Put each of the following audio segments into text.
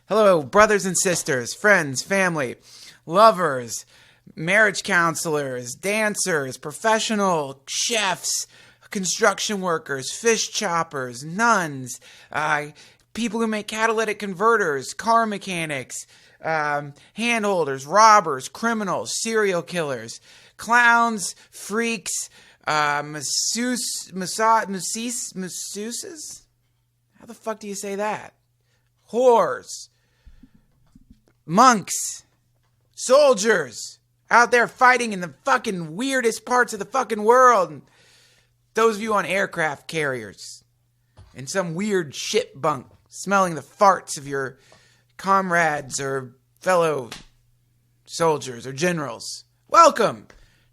Hello, brothers and sisters, friends, family, lovers, marriage counselors, dancers, professional chefs, construction workers, fish choppers, nuns, people who make catalytic converters, car mechanics, handholders, robbers, criminals, serial killers, clowns, freaks, masseuses? How the fuck do you say that? Whores, monks, soldiers out there fighting in the fucking weirdest parts of the fucking world. Those of you on aircraft carriers in some weird ship bunk smelling the farts of your comrades or fellow soldiers or generals. Welcome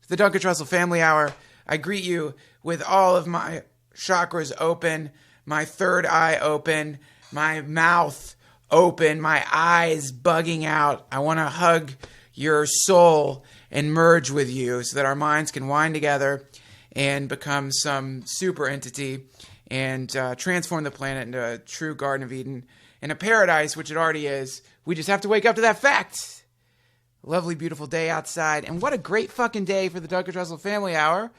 to the Duncan Trussell Family Hour. I greet you with all of my chakras open, my third eye open, my mouth open, my eyes bugging out. I want to hug your soul and merge with you so that our minds can wind together and become some super entity and transform the planet into a true Garden of Eden and a paradise, which it already is. We just have to wake up to that fact. Lovely, beautiful day outside. And what a great fucking day for the Duncan Trussell Family Hour,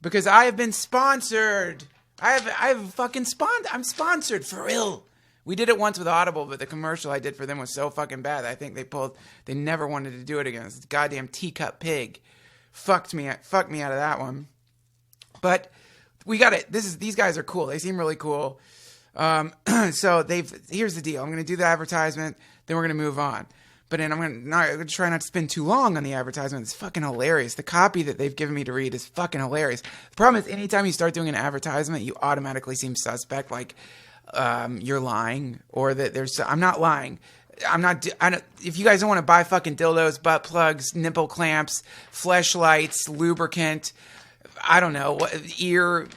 because I have been sponsored. I'm sponsored for real. We did it once with Audible, but the commercial I did for them was so fucking bad. I think they never wanted to do it again. This goddamn teacup pig fucked me out of that one. But we got it. These guys are cool. They seem really cool. So here's the deal. I'm going to do the advertisement, then we're going to move on. But then I'm going to try not to spend too long on the advertisement. It's fucking hilarious. The copy that they've given me to read is fucking hilarious. The problem is anytime you start doing an advertisement, you automatically seem suspect, like you're lying, or that I'm not lying. If you guys don't want to buy fucking dildos, butt plugs, nipple clamps, fleshlights, lubricant, I don't know, ear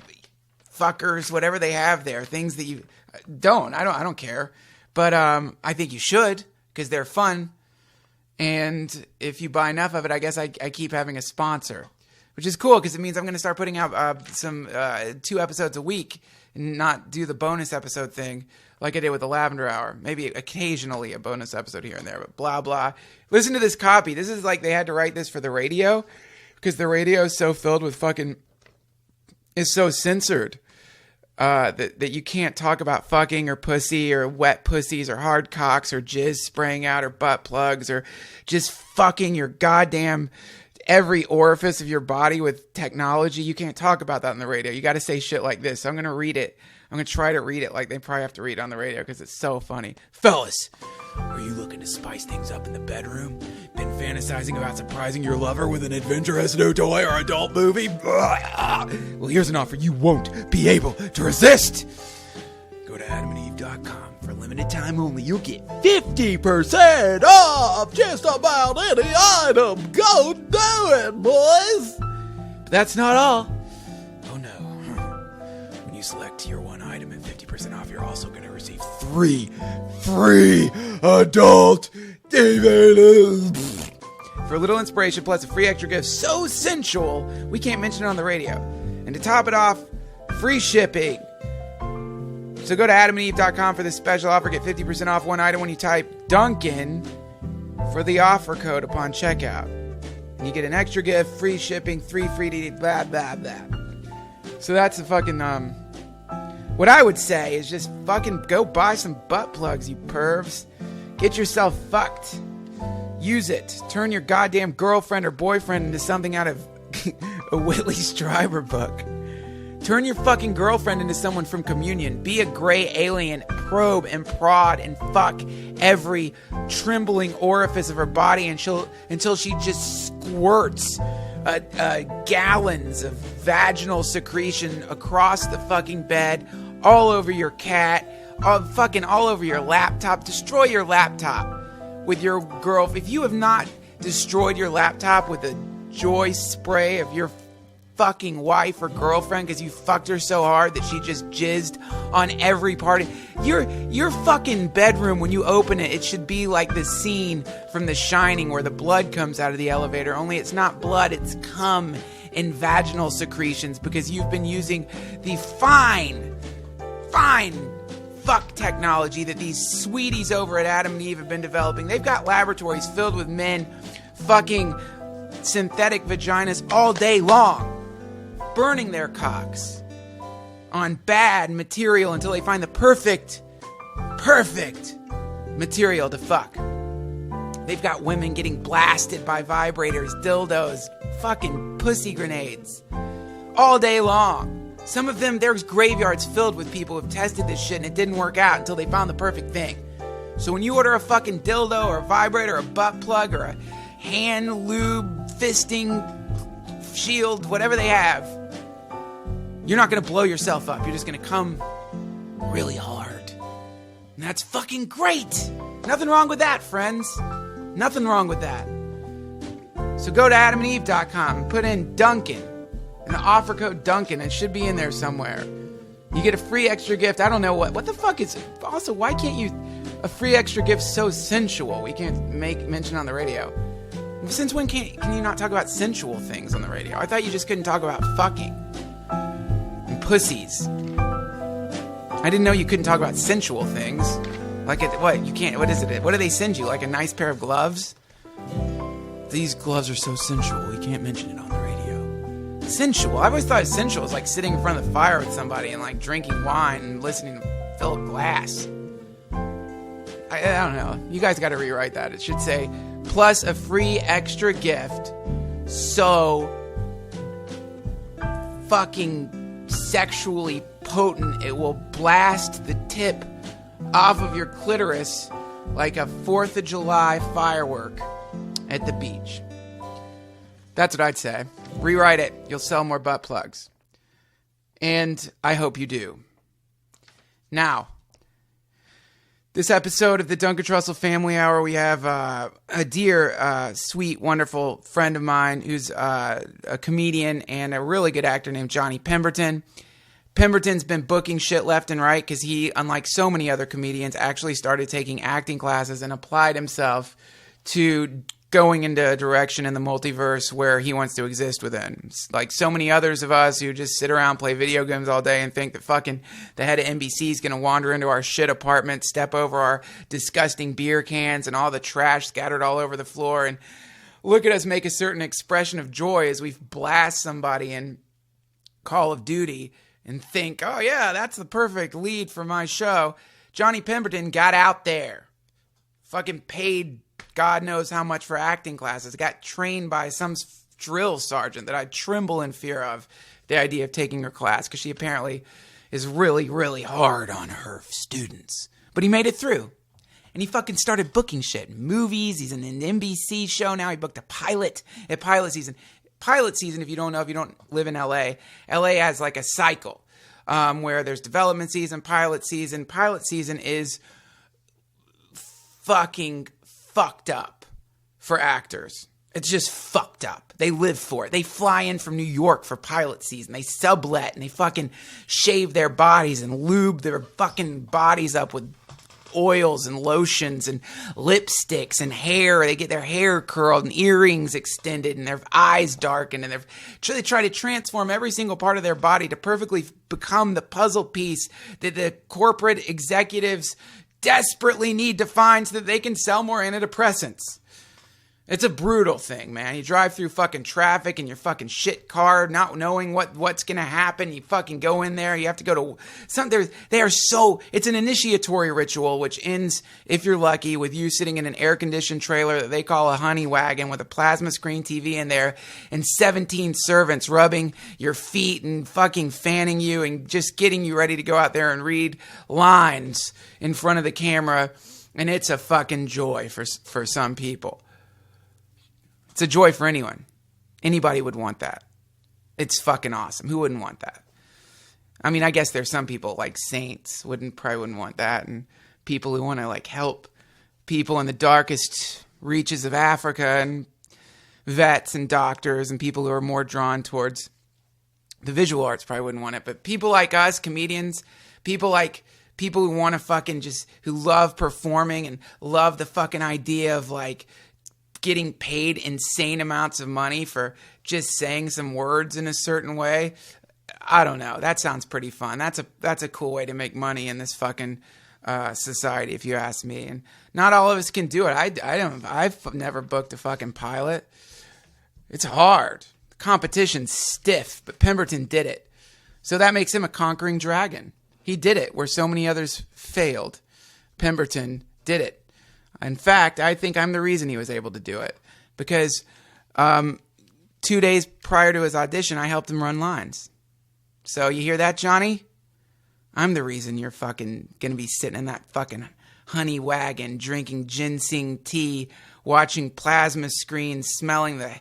fuckers, whatever they have there, things that you don't. I don't care. But I think you should, because they're fun. And if you buy enough of it, I guess I keep having a sponsor, which is cool because it means I'm going to start putting out some 2 episodes a week and not do the bonus episode thing like I did with the Lavender Hour. Maybe occasionally a bonus episode here and there, but blah, blah. Listen to this copy. This is like they had to write this for the radio because the radio is so filled with fucking... is so censored that you can't talk about fucking or pussy or wet pussies or hard cocks or jizz spraying out or butt plugs or just fucking your goddamn every orifice of your body with technology. You can't talk about that on the radio. You got to say shit like this. So I'm going to read it. I'm going to try to read it like they probably have to read it on the radio because it's so funny. Fellas, are you looking to spice things up in the bedroom? Been fantasizing about surprising your lover with an adventurous new toy or adult movie? Well, here's an offer you won't be able to resist. Go to adamandeve.com. For a limited time only, you'll get 50% off just about any item. Go do it, boys. But that's not all. Oh, no. When you select your one item at 50% off, you're also going to receive 3 free adult DVDs. For a little inspiration plus a free extra gift so sensual, we can't mention it on the radio. And to top it off, free shipping. So go to adamandeve.com for this special offer. Get 50% off one item when you type Duncan for the offer code upon checkout. And you get an extra gift, free shipping, 3 free DVDs, blah, blah, blah. So that's the fucking... What I would say is just fucking go buy some butt plugs, you pervs. Get yourself fucked. Use it. Turn your goddamn girlfriend or boyfriend into something out of a Whitley Strieber book. Turn your fucking girlfriend into someone from Communion. Be a gray alien. Probe and prod and fuck every trembling orifice of her body until she just squirts gallons of vaginal secretion across the fucking bed, all over your cat, all over your laptop. Destroy your laptop with your girl. If you have not destroyed your laptop with a joy spray of your fucking wife or girlfriend because you fucked her so hard that she just jizzed on every part of your fucking bedroom, when you open it, it should be like the scene from The Shining where the blood comes out of the elevator, only it's not blood, it's cum and vaginal secretions because you've been using the fine fuck technology that these sweeties over at Adam and Eve have been developing. They've got laboratories filled with men fucking synthetic vaginas all day long, burning their cocks on bad material until they find the perfect material to fuck. They've got women getting blasted by vibrators, dildos, fucking pussy grenades all day long. Some of them, there's graveyards filled with people who've tested this shit and it didn't work out until they found the perfect thing. So when you order a fucking dildo or a vibrator or a butt plug or a hand lube fisting shield, whatever they have, you're not going to blow yourself up. You're just going to come really hard. And that's fucking great. Nothing wrong with that, friends. Nothing wrong with that. So go to adamandeve.com and put in Duncan and the offer code Duncan. It should be in there somewhere. You get a free extra gift. I don't know what the fuck is... Also, why can't you... A free extra gift so sensual. We can't make mention on the radio. Since when can you not talk about sensual things on the radio? I thought you just couldn't talk about fucking and pussies. I didn't know you couldn't talk about sensual things. Like, what? You can't... What is it? What do they send you? Like a nice pair of gloves? These gloves are so sensual, we can't mention it on the radio. Sensual? I always thought sensual was like sitting in front of the fire with somebody and like drinking wine and listening to Philip Glass. I don't know. You guys got to rewrite that. It should say, plus a free extra gift, so fucking sexually potent it will blast the tip off of your clitoris like a 4th of July firework at the beach. That's what I'd say. Rewrite it. You'll sell more butt plugs. And I hope you do. Now, this episode of the Duncan Trussell Family Hour, we have a dear, sweet, wonderful friend of mine who's a comedian and a really good actor named Johnny Pemberton. Pemberton's been booking shit left and right because he, unlike so many other comedians, actually started taking acting classes and applied himself to going into a direction in the multiverse where he wants to exist within. Like so many others of us who just sit around, play video games all day and think that fucking the head of NBC is going to wander into our shit apartment, step over our disgusting beer cans and all the trash scattered all over the floor and look at us make a certain expression of joy as we blast somebody in Call of Duty and think, oh yeah, that's the perfect lead for my show. Johnny Pemberton got out there, fucking paid God knows how much for acting classes, got trained by some drill sergeant that I tremble in fear of the idea of taking her class because she apparently is really, really hard on her students. But he made it through. And he fucking started booking shit. Movies, he's in an NBC show now. He booked a pilot at pilot season. Pilot season, if you don't know, if you don't live in LA, LA has like a cycle where there's development season, pilot season. Pilot season is fucking fucked up for actors. It's just fucked up. They live for it. They fly in from New York for pilot season. They sublet and they fucking shave their bodies and lube their fucking bodies up with oils and lotions and lipsticks and hair. They get their hair curled and earrings extended and their eyes darkened and they try to transform every single part of their body to perfectly become the puzzle piece that the corporate executives desperately need to find so that they can sell more antidepressants. It's a brutal thing, man. You drive through fucking traffic in your fucking shit car, not knowing what's going to happen. You fucking go in there. You have to go to it's an initiatory ritual, which ends, if you're lucky, with you sitting in an air-conditioned trailer that they call a honey wagon with a plasma screen TV in there and 17 servants rubbing your feet and fucking fanning you and just getting you ready to go out there and read lines in front of the camera. And it's a fucking joy for some people. It's a joy for anyone. Anybody would want that. It's fucking awesome. Who wouldn't want that? I mean, I guess there's some people like saints probably wouldn't want that, and people who want to like help people in the darkest reaches of Africa, and vets and doctors and people who are more drawn towards the visual arts probably wouldn't want it. But people like us, comedians, people who want to fucking who love performing and love the fucking idea of like getting paid insane amounts of money for just saying some words in a certain way. I don't know. That sounds pretty fun. That's a cool way to make money in this fucking society, if you ask me. And not all of us can do it. I've never booked a fucking pilot. It's hard. The competition's stiff, but Pemberton did it. So that makes him a conquering dragon. He did it where so many others failed. Pemberton did it. In fact, I think I'm the reason he was able to do it. Because 2 days prior to his audition, I helped him run lines. So you hear that, Johnny? I'm the reason you're fucking gonna be sitting in that fucking honey wagon, drinking ginseng tea, watching plasma screens, smelling the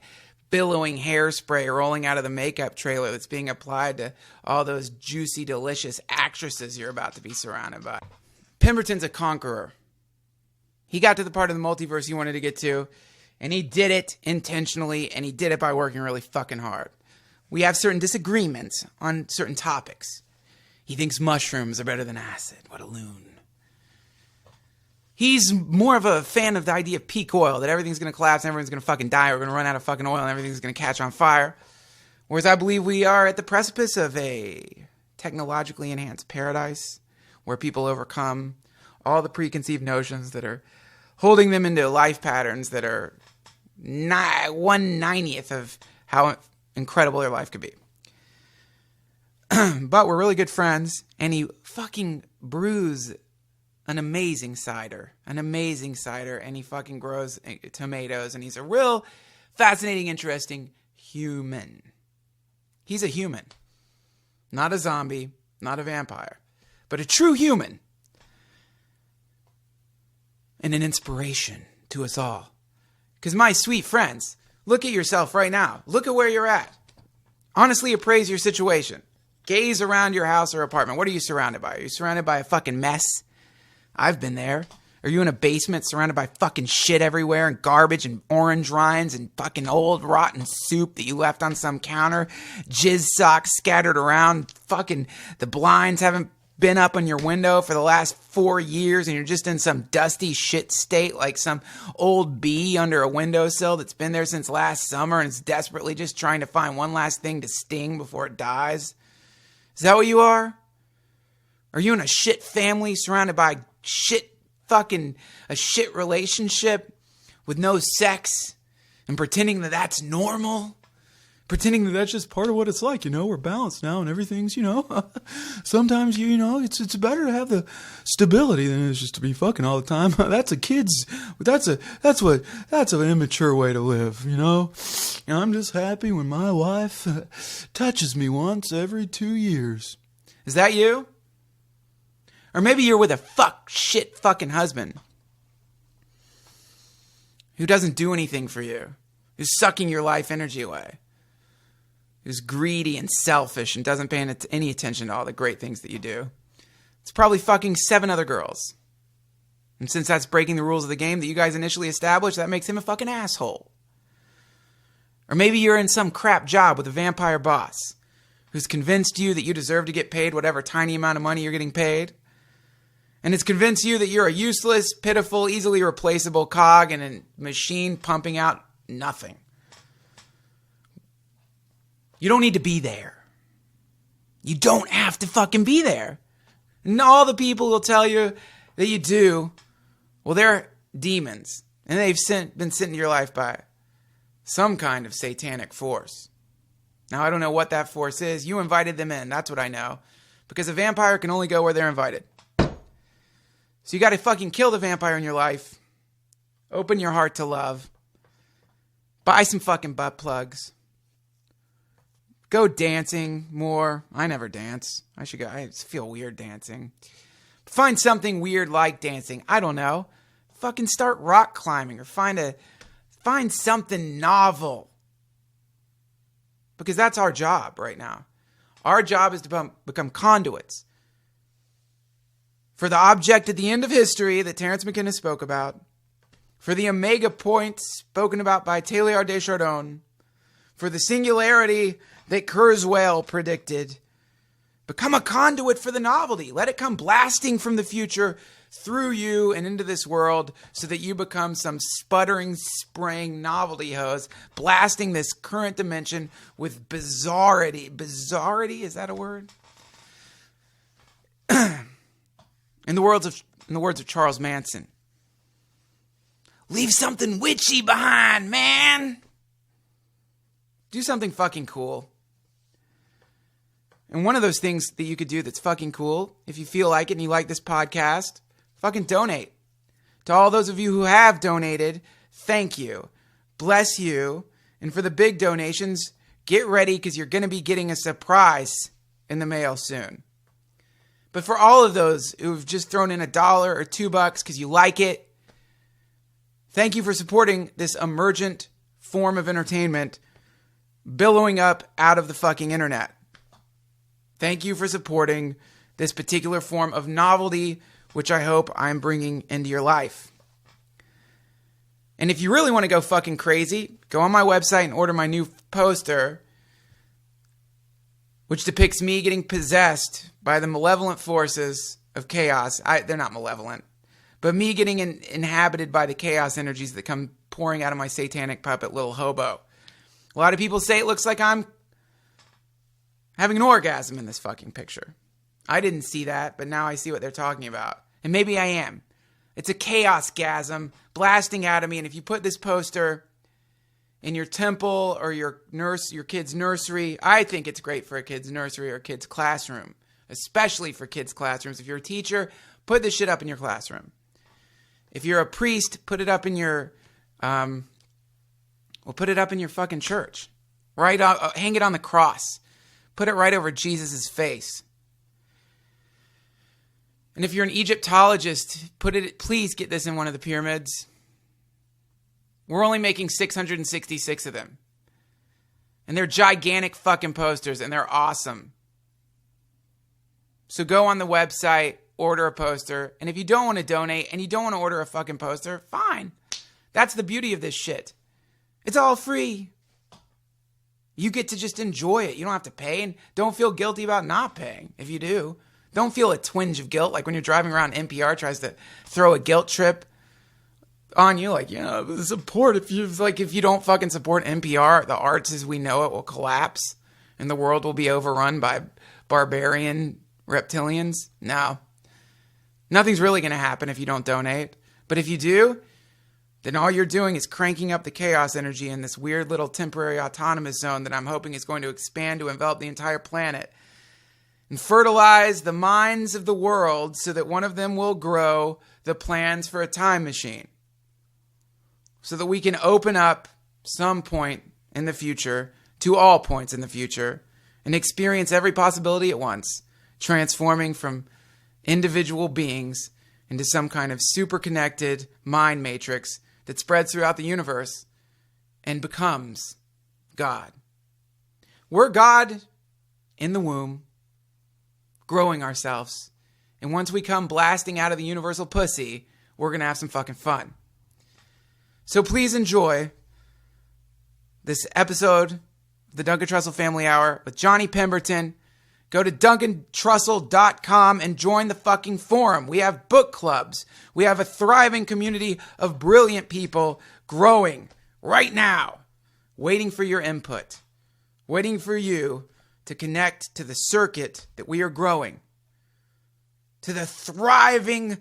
billowing hairspray rolling out of the makeup trailer that's being applied to all those juicy, delicious actresses you're about to be surrounded by. Pemberton's a conqueror. He got to the part of the multiverse he wanted to get to, and he did it intentionally, and he did it by working really fucking hard. We have certain disagreements on certain topics. He thinks mushrooms are better than acid. What a loon. He's more of a fan of the idea of peak oil, that everything's going to collapse and everyone's going to fucking die. We're going to run out of fucking oil and everything's going to catch on fire. Whereas I believe we are at the precipice of a technologically enhanced paradise where people overcome all the preconceived notions that are holding them into life patterns that are 1/90th of how incredible their life could be. But we're really good friends, and he fucking brews an amazing cider, and he fucking grows tomatoes, and he's a real fascinating, interesting human. He's a human. Not a zombie, not a vampire, but a true human. And an inspiration to us all. Because my sweet friends, look at yourself right now. Look at where you're at. Honestly appraise your situation. Gaze around your house or apartment. What are you surrounded by? Are you surrounded by a fucking mess? I've been there. Are you in a basement surrounded by fucking shit everywhere and garbage and orange rinds and fucking old rotten soup that you left on some counter? Jizz socks scattered around. Fucking the blinds haven't been up on your window for the last 4 years and you're just in some dusty shit state like some old bee under a windowsill that's been there since last summer and is desperately just trying to find one last thing to sting before it dies. Is that what you are? Are you in a shit family surrounded by a shit relationship with no sex and pretending that that's normal? Pretending that that's just part of what it's like, we're balanced now and everything's, sometimes, it's better to have the stability than it is just to be fucking all the time. That's an immature way to live, And I'm just happy when my wife touches me once every 2 years. Is that you? Or maybe you're with a shit fucking husband who doesn't do anything for you, who's sucking your life energy away, who's greedy and selfish and doesn't pay any attention to all the great things that you do. It's probably fucking 7 other girls. And since that's breaking the rules of the game that you guys initially established, that makes him a fucking asshole. Or maybe you're in some crap job with a vampire boss who's convinced you that you deserve to get paid whatever tiny amount of money you're getting paid. And it's convinced you that you're a useless, pitiful, easily replaceable cog in a machine pumping out nothing. You don't need to be there. You don't have to fucking be there. And all the people will tell you that you do, well, they're demons. And they've been sent into your life by some kind of satanic force. Now, I don't know what that force is. You invited them in. That's what I know. Because a vampire can only go where they're invited. So you got to fucking kill the vampire in your life. Open your heart to love. Buy some fucking butt plugs. Go dancing more. I never dance. I should go. I feel weird dancing. Find something weird like dancing. I don't know. Fucking start rock climbing or find something novel. Because that's our job right now. Our job is to become conduits for the object at the end of history that Terence McKenna spoke about, for the omega points spoken about by Teilhard de Chardin, for the singularity that Kurzweil predicted. Become a conduit for the novelty. Let it come blasting from the future through you and into this world so that you become some sputtering, spraying novelty hose, blasting this current dimension with bizarrity. Bizarrity? Is that a word? In the words of Charles Manson, leave something witchy behind, man. Do something fucking cool. And one of those things that you could do that's fucking cool, if you feel like it and you like this podcast, fucking donate. To all those of you who have donated, thank you. Bless you. And for the big donations, get ready because you're going to be getting a surprise in the mail soon. But for all of those who've just thrown in $1 or $2 because you like it, thank you for supporting this emergent form of entertainment billowing up out of the fucking internet. Thank you for supporting this particular form of novelty, which I hope I'm bringing into your life. And if you really want to go fucking crazy, go on my website and order my new poster, which depicts me getting possessed by the malevolent forces of chaos. They're not malevolent, but me getting inhabited by the chaos energies that come pouring out of my satanic puppet, little hobo. A lot of people say it looks like I'm having an orgasm in this fucking picture. I didn't see that, but now I see what they're talking about. And maybe I am. It's a chaos-gasm blasting out of me, and if you put this poster in your temple or your kid's nursery, I think it's great for a kid's nursery or a kid's classroom, especially for kids' classrooms. If you're a teacher, put this shit up in your classroom. If you're a priest, put it up in your, put it up in your fucking church. Right, hang it on the cross. Put it right over Jesus' face. And if you're an Egyptologist, please get this in one of the pyramids. We're only making 666 of them. And they're gigantic fucking posters, and they're awesome. So go on the website, order a poster, and if you don't want to donate and you don't want to order a fucking poster, fine. That's the beauty of this shit. It's all free. You get to just enjoy it. You don't have to pay, and don't feel guilty about not paying if you do. Don't feel a twinge of guilt like when you're driving around, NPR tries to throw a guilt trip on you, like, support. If you don't fucking support NPR, the arts as we know it will collapse and the world will be overrun by barbarian reptilians. No. Nothing's really going to happen if you don't donate. But if you do, then all you're doing is cranking up the chaos energy in this weird little temporary autonomous zone that I'm hoping is going to expand to envelop the entire planet and fertilize the minds of the world so that one of them will grow the plans for a time machine. So that we can open up some point in the future to all points in the future and experience every possibility at once, transforming from individual beings into some kind of super connected mind matrix that spreads throughout the universe and becomes God. We're God in the womb, growing ourselves. And once we come blasting out of the universal pussy, we're going to have some fucking fun. So please enjoy this episode of the Duncan Trussell Family Hour with Johnny Pemberton. Go to duncantrussell.com and join the fucking forum. We have book clubs. We have a thriving community of brilliant people growing right now, waiting for your input, waiting for you to connect to the circuit that we are growing, to the thriving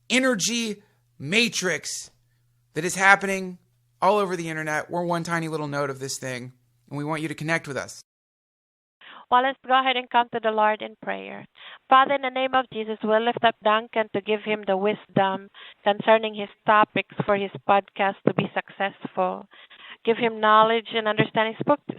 energy matrix that is happening all over the internet. We're one tiny little node of this thing, and we want you to connect with us. Well, let's go ahead and come to the Lord in prayer. Father, in the name of Jesus, we'll lift up Duncan to give him the wisdom concerning his topics for his podcast to be successful. Give him knowledge and understanding.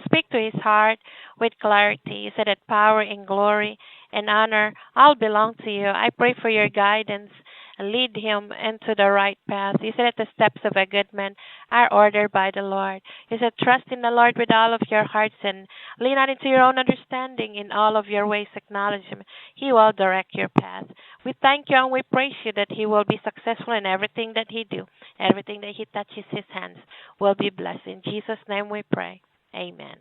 Speak to his heart with clarity. You said that power and glory and honor all belong to you. I pray for your guidance and lead him into the right path. You said that the steps of a good man are ordered by the Lord. You said, trust in the Lord with all of your hearts and lean not into your own understanding. In all of your ways acknowledge him. He will direct your path. We thank you and we praise you that he will be successful in everything that he do. Everything that he touches his hands will be blessed. In Jesus' name we pray. Amen.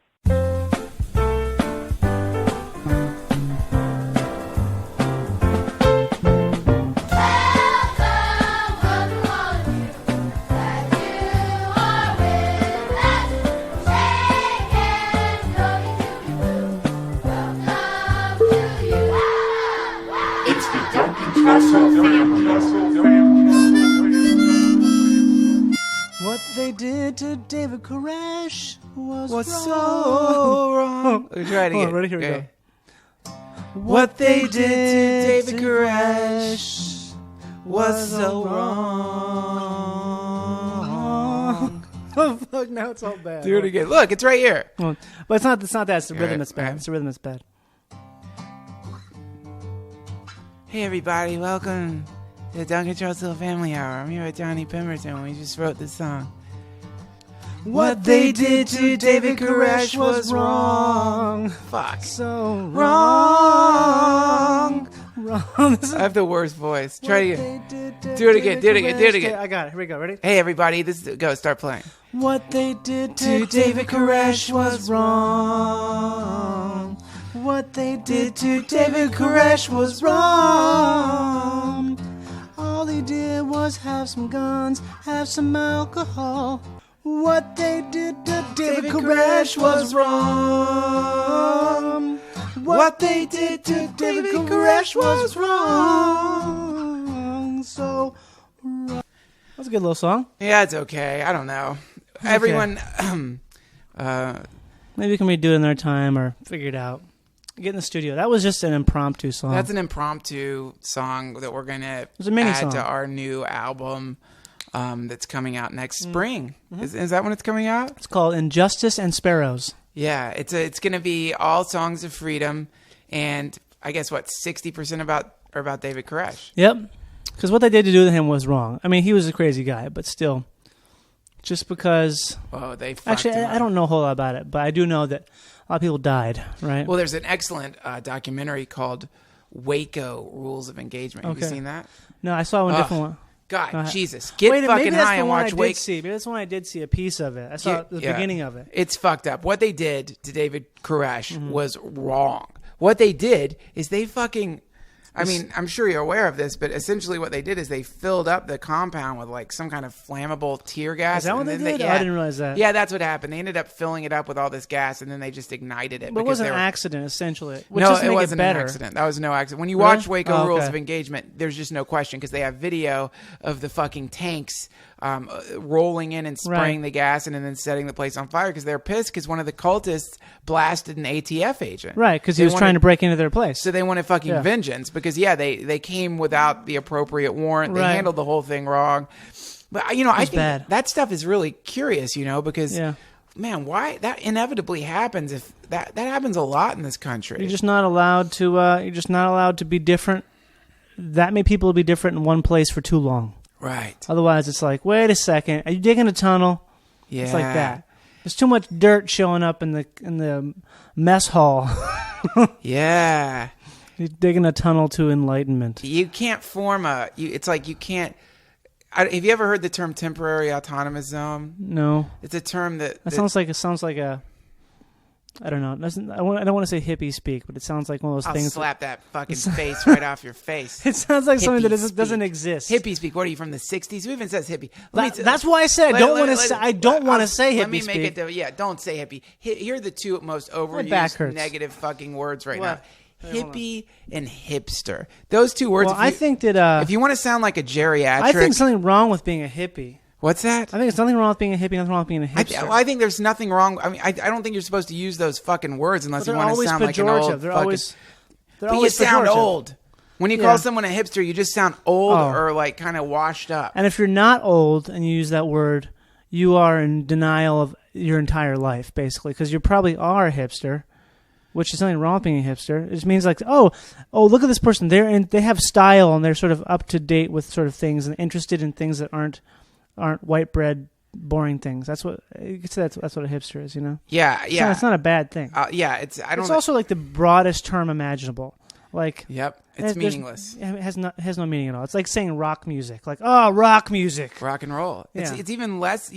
It's the Duncan Trussell Family. What they did to David Koresh was wrong. so wrong. We'll try it again. Ready? Here we go. What they did to David Koresh was so wrong. Oh fuck! Now it's all bad. Do it again. Look, it's right here. Well, but it's not. It's not that. It's the rhythm right, that's bad. right. It's the rhythm that's bad. Hey everybody, welcome to the Duncan Trussell Family Hour. I'm here with Johnny Pemberton. We just wrote this song. What they did to David Koresh was wrong. Fuck. So Wrong. wrong. I have the worst voice. Try it again. Do it again. Do it again. Do it again. I got it. Here we go. Ready? Hey everybody, this is go. Start playing. What they did To David Koresh was wrong. What they did to David Koresh was wrong. All he did was have some guns, have some alcohol. What they did to David Koresh was wrong. What they did to David Koresh was wrong. So wrong. That's a good little song. Yeah, it's okay. I don't know. Everyone, Maybe we can redo it another time or figure it out. Get in the studio. That was just an impromptu song. that's an impromptu song that we're gonna was a mini add song. to our new album that's coming out next spring. Is that when it's coming out? It's called Injustice and Sparrows. Yeah, it's gonna be all songs of freedom, and I guess what 60% are about David Koresh. Yep. Because what they did to do to him was wrong. I mean, he was a crazy guy, but still. Just because... Oh, they fucked Actually, him up. I don't know a whole lot about it, but I do know that a lot of people died, right? Well, there's an excellent documentary called Waco Rules of Engagement. Have you Okay. seen that? No, I saw one different one. God, Jesus. Get Wait, fucking maybe that's high the and one watch I Waco. did see. Maybe that's the one I did see a piece of it. I saw the Yeah. beginning of it. It's fucked up. What they did to David Koresh Mm-hmm. was wrong. What they did is they fucking... I mean, I'm sure you're aware of this, but essentially what they did is they filled up the compound with like some kind of flammable tear gas. Is that what and they then did? Oh, I didn't realize that. Yeah, that's what happened. They ended up filling it up with all this gas, and then they just ignited it. But it because was an they were- accident, essentially. Which No, doesn't it make wasn't better. an accident. That was no accident. When you Really? watch Waco Oh, Rules okay. of Engagement, there's just no question because they have video of the fucking tanks rolling in and spraying Right. the gas and then setting the place on fire because they're pissed because one of the cultists blasted an ATF agent. Right, because he They was wanted- trying to break into their place. So they wanted fucking Yeah. vengeance because, they came without the appropriate warrant. They Right. handled the whole thing wrong. But, I think bad. that stuff is really curious, because, Yeah. man, why that inevitably happens if that happens a lot in this country. You're just not allowed to. You're just not allowed to be different. That many people be different in one place for too long. Right. Otherwise, it's like, wait a second, are you digging a tunnel? Yeah. It's like that. There's too much dirt showing up in the mess hall. Yeah. You're digging a tunnel to enlightenment. You can't form it's like you can't. Have you ever heard the term temporary autonomous zone? No, It's a term that sounds like a. I don't know. I don't want to say hippie speak, but it sounds like one of those I'll things. slap that fucking face right off your face. It sounds like something that Hippie doesn't speak. exist. Hippie speak. What are you from the '60s? Who even says hippie? That's why I said I don't want to say. I don't want to say hippie Let me speak. make it. Yeah, don't say hippie. Here are the two most back overused hurts. negative fucking words right What? now. Hippie and hipster. Those two words. Well, I think that if you want to sound like a geriatric, I think something wrong with being a hippie. what's that? I think there's nothing wrong with being a hippie. Nothing wrong with being a hipster. I think there's nothing wrong. I mean, I don't think you're supposed to use those fucking words unless But you they're want to always sound like an old. pejorative. They're always. They're But you always sound pejorative. old. When you Yeah. call someone a hipster, you just sound old Oh. or like kind of washed up. And if you're not old and you use that word, you are in denial of your entire life, basically, because you probably are a hipster, which is nothing wrong with being a hipster. It just means like, oh, look at this person. They have style and they're sort of up to date with sort of things and interested in things that aren't white bread, boring things. That's what you could say. That's what a hipster is, Yeah, yeah. It's not a bad thing. Yeah, it's. I don't. It's also like the broadest term imaginable. Like, Yep, it's there's- meaningless. It has no meaning at all. It's like saying rock music. Like, oh, rock music. Rock and roll. Yeah. It's even less.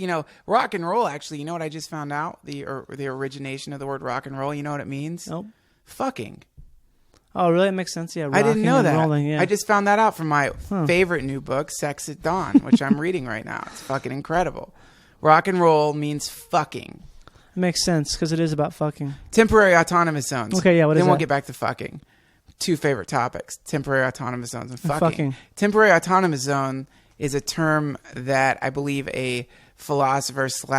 Rock and roll. Actually, you know what I just found out? The origination of the word rock and roll. You know what it means? Nope. Fucking. Oh, really? It makes sense. Yeah, I didn't rocking know and that. rolling, yeah. I just found that out from my favorite new book, Sex at Dawn, which I'm reading right now. It's fucking incredible. Rock and roll means fucking. It makes sense because it is about fucking. Temporary autonomous zones. Okay, yeah, what is Then we'll that? get back to fucking. two favorite topics: temporary autonomous zones and fucking. fucking. Temporary autonomous zone is a term that I believe a philosopher /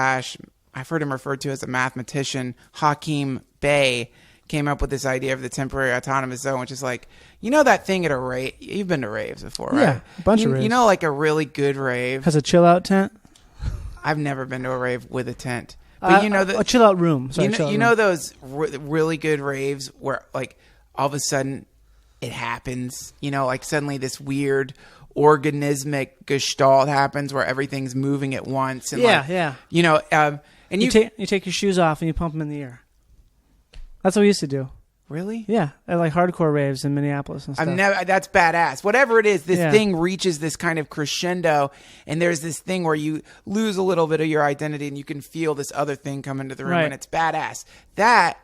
I've heard him referred to as a mathematician, Hakim Bey, came up with this idea of the temporary autonomous zone, which is like, you know that thing at a rave? You've been to raves before, right? Yeah, a bunch of raves. You know, like a really good rave. Has a chill out tent? I've never been to a rave with a tent. But you know a chill out room. Sorry, you know those really good raves where like all of a sudden it happens, you know, like suddenly this weird organismic gestalt happens where everything's moving at once. And yeah. You know, and you take your shoes off and you pump them in the air. That's what we used to do. Really? Yeah, at like hardcore raves in Minneapolis and stuff. That's badass. Whatever it is, this thing reaches this kind of crescendo, and there's this thing where you lose a little bit of your identity, and you can feel this other thing come into the room, and it's badass. That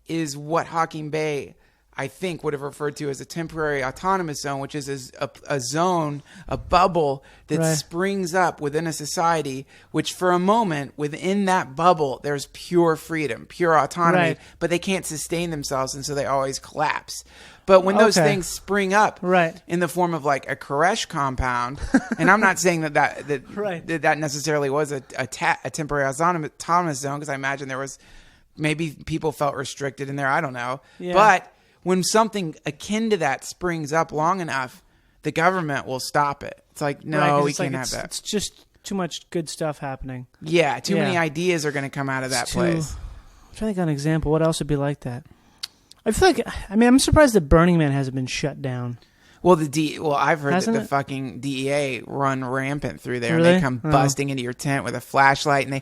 is what Hakim Bey, I think, would have referred to as a temporary autonomous zone, which is a zone, a bubble that springs up within a society, which for a moment, within that bubble, there's pure freedom, pure autonomy, but they can't sustain themselves, and so they always collapse. But when those things spring up in the form of like a Koresh compound, and I'm not saying that necessarily was a temporary autonomous zone, because I imagine there was, maybe people felt restricted in there, I don't know. Yeah. But when something akin to that springs up long enough, the government will stop it. It's like, no, we can't have that. It's just too much good stuff happening. Yeah, too many ideas are going to come out of that place. I'm trying to think of an example. What else would be like that? I feel like, I'm surprised that Burning Man hasn't been shut down. Well, I've heard that the fucking DEA run rampant through there. Really? And they come busting into your tent with a flashlight, and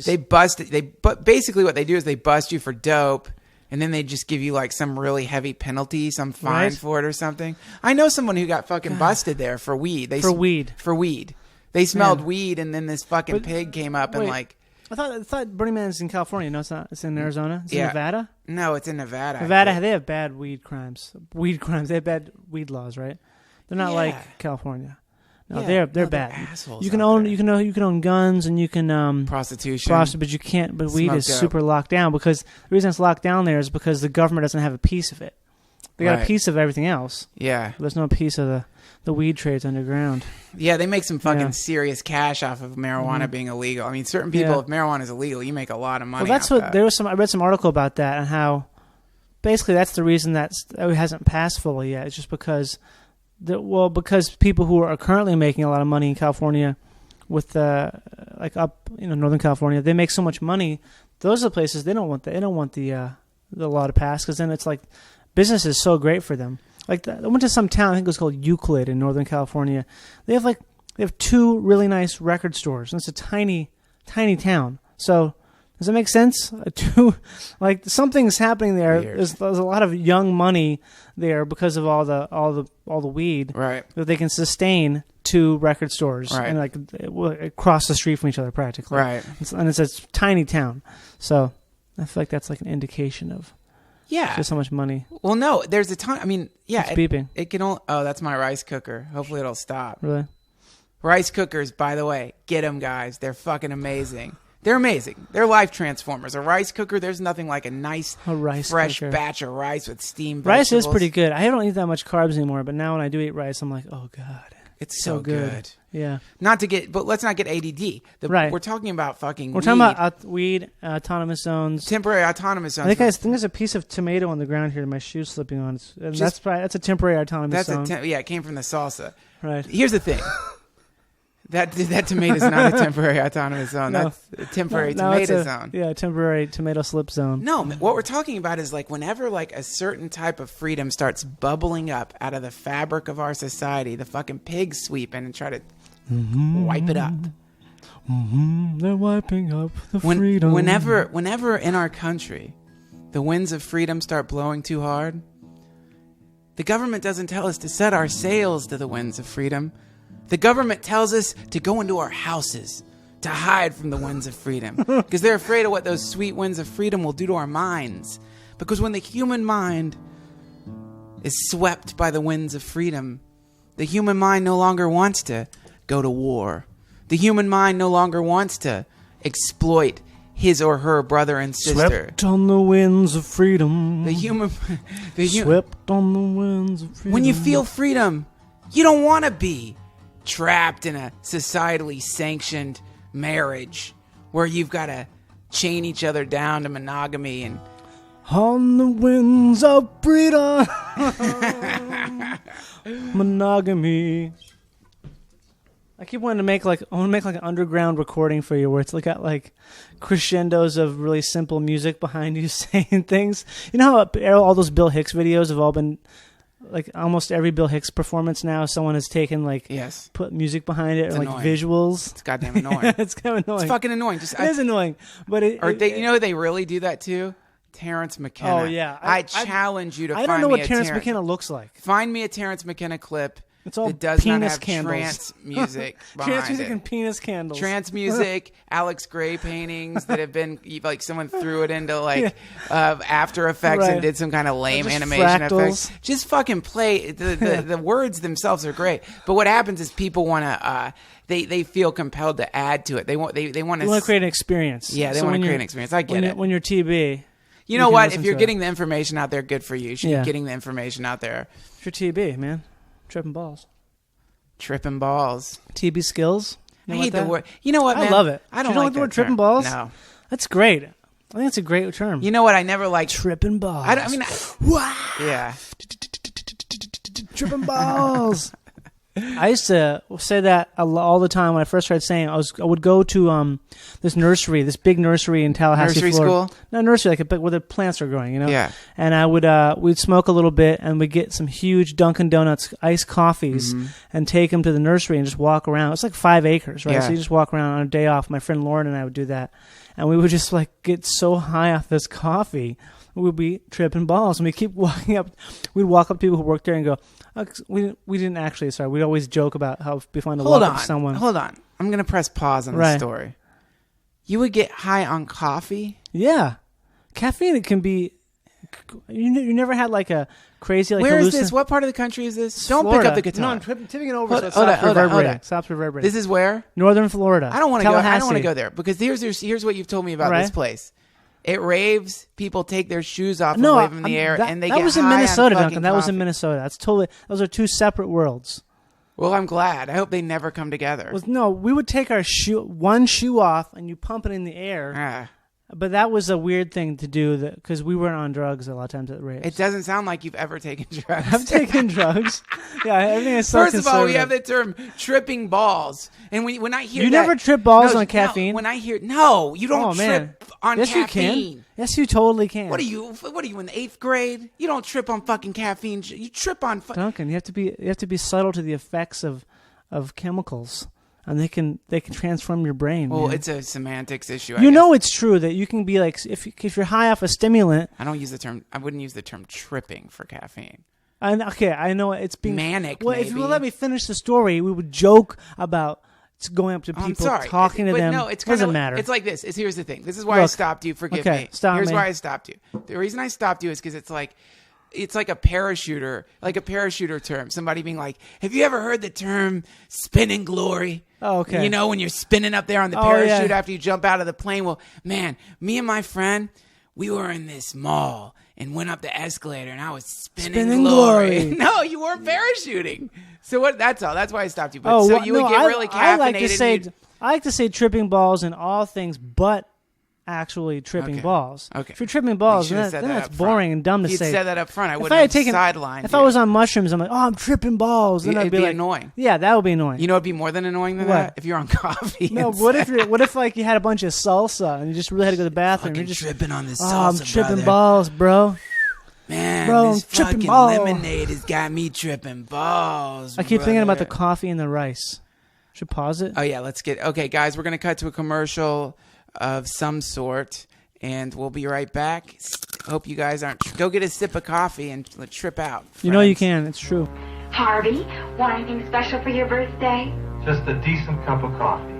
they bust it. But basically what they do is they bust you for dope, and then they just give you like some really heavy penalty, some fine for it or something. I know someone who got fucking busted there for weed. For weed. They smelled weed, and then this fucking pig came up and like. I thought Burning Man is in California. No, it's not. It's in Arizona. It's in Nevada. No, it's in Nevada. Nevada, they have bad weed crimes. They have bad weed laws, right? They're not like California. No, they're bad. They're assholes. You can own guns, and you can prostitution, but you can't. But weed is super locked down, because the reason it's locked down there is because the government doesn't have a piece of it. They got a piece of everything else. Yeah, but there's no piece of the weed trades underground. Yeah, they make some fucking serious cash off of marijuana being illegal. I mean, certain people, if marijuana is illegal, you make a lot of money. Well, that's what there was I read some article about that, and how basically that's the reason that it hasn't passed fully yet. It's just because people who are currently making a lot of money in California, with Northern California, they make so much money. Those are the places they don't want the law to pass, because then it's like business is so great for them. Like I went to some town, I think it was called Euclid in Northern California. They have two really nice record stores, and it's a tiny town. So does that make sense? Something's happening there. There's a lot of young money there because of all the weed that they can sustain two record stores and across the street from each other practically. Right. And it's a tiny town. So I feel like that's like an indication of just how much money. Well, no, there's a ton. I mean, it's beeping. It can only. Oh, that's my rice cooker. Hopefully, it'll stop. Really? Rice cookers, by the way, get them, guys. They're fucking amazing. They're amazing. They're life transformers. A rice cooker, there's nothing like a nice, fresh batch of rice with steamed vegetables. Rice is pretty good. I don't eat that much carbs anymore, but now when I do eat rice, I'm like, oh god, it's so good. Yeah. But let's not get ADD. We're talking about fucking. We're talking about weed, autonomous zones, temporary autonomous zones. I think there's a piece of tomato on the ground here. My shoe's slipping on. That's a temporary autonomous zone. It came from the salsa. Right. Here's the thing. That tomato's not a temporary autonomous zone. No. That's a temporary tomato zone. Yeah, temporary tomato slip zone. No, what we're talking about is like whenever like a certain type of freedom starts bubbling up out of the fabric of our society, the fucking pigs sweep in and try to wipe it up. They're wiping up the freedom. Whenever in our country the winds of freedom start blowing too hard, the government doesn't tell us to set our sails to the winds of freedom. The government tells us to go into our houses to hide from the winds of freedom, because they're afraid of what those sweet winds of freedom will do to our minds. Because when the human mind is swept by the winds of freedom, the human mind no longer wants to go to war. The human mind no longer wants to exploit his or her brother and sister. Swept on the winds of freedom. Swept on the winds of freedom. When you feel freedom, you don't want to be trapped in a societally sanctioned marriage where you've got to chain each other down to monogamy and on the winds of freedom. Monogamy. I keep wanting to make like an underground recording for you where it's like got like crescendos of really simple music behind you saying things. You know how all those Bill Hicks videos have all been like almost every Bill Hicks performance now someone has taken like put music behind it or like annoying. Visuals. It's goddamn annoying. It's kind of annoying. It's fucking annoying. It is annoying. But you know who they really do that too? Terrence McKenna. Oh yeah. I challenge you to find me I don't know what Terrence McKenna looks like. Find me a Terrence McKenna clip. It's all that does penis not have candles. trance music behind Trance music it. and penis candles. Trance music, Alex Gray paintings that have been like someone threw it into like After Effects and did some kind of lame animation effects. Just fucking play the words themselves are great, but what happens is people want to they feel compelled to add to it. They want to create an experience. Yeah, they want to create an experience. I get it. When you're TB. You know what? If you're getting the information out there, good for you. You should be getting the information out there. It's your TB, man. Tripping balls. TB skills. I hate the word. You know what, man? I love it. I don't like the word tripping balls. No. That's great. I think it's a great term. You know what? I never liked tripping balls. Yeah. Tripping balls. I used to say that all the time when I first started saying it. I would go to this big nursery in Tallahassee, Nursery Florida. school? No, nursery, like where the plants are growing, you know? Yeah. And I would we'd smoke a little bit and we'd get some huge Dunkin' Donuts iced coffees and take them to the nursery and just walk around. It's like 5 acres, right? Yeah. So you just walk around on a day off. My friend Lauren and I would do that. And we would just like get so high off this coffee. We'd be tripping balls. And we keep walking up. We'd walk up to people who work there and go, we didn't actually. Sorry, we'd always joke about how it'd be fun to walk up to someone. Hold on. I'm going to press pause on this story. You would get high on coffee? Yeah. Caffeine, it can be... You never had like a crazy... like Where is this? What part of the country is this? Don't Florida. pick up the guitar. No, I'm tipping it over so it stops reverberating. This is where? Northern Florida. I don't want to go there because here's what you've told me about this place. It raves. People take their shoes off and wave in the air, and they get high on fucking That was in Minnesota, Duncan. That was coffee. in Minnesota. Those are two separate worlds. Well, I'm glad. I hope they never come together. No, we would take our one shoe off, and you pump it in the air. But that was a weird thing to do because we weren't on drugs a lot of times at raves. It doesn't sound like you've ever taken drugs. I've taken drugs. Yeah, everything is so First of all, we have the term tripping balls. And when I hear You never trip balls on caffeine? When I hear... No, you don't trip on yes, caffeine. You can. Yes, you totally can. What are you in the 8th grade? You don't trip on fucking caffeine. You trip on... Duncan, you have to be subtle to the effects of chemicals. And they can transform your brain. Well, man. It's a semantics issue. You know it's true that you can be like if you're high off a stimulant. I wouldn't use the term tripping for caffeine. I know it's being manic. Well, maybe. if you would let me finish the story, we would joke about going up to people, talking to them. No, it doesn't matter. It's like this. Here's the thing. This is why I stopped you. Forgive me. Here's why I stopped you. The reason I stopped you is because it's like a parachuter term. Somebody being like, "Have you ever heard the term spinning glory?" Oh, okay. You know, when you're spinning up there on the parachute after you jump out of the plane. Well, man, me and my friend, we were in this mall and went up the escalator, and I was spinning glory. No, you weren't parachuting. So what? That's all. That's why I stopped you. But would get really caffeinated. I like to say tripping balls in all things but actually tripping balls. Okay. If you're tripping balls, then that's boring and dumb to say. If you said that up front, I wouldn't have sidelined. If I was on mushrooms, I'm like, oh, I'm tripping balls. Then I'd be like, annoying. Yeah, that would be annoying. You know, it'd be more than annoying than that if you're on coffee. No, what if like you had a bunch of salsa and you just really had to go to the bathroom? You're just tripping on this salsa. Oh, I'm tripping balls, bro. Man, bro, this fucking lemonade has got me tripping balls. I keep thinking about the coffee and the rice. Should pause it. Oh yeah, okay, guys. We're gonna cut to a commercial of some sort. And we'll be right back. Hope you guys go get a sip of coffee and trip out. Friends. You know you can. It's true. Harvey, want anything special for your birthday? Just a decent cup of coffee.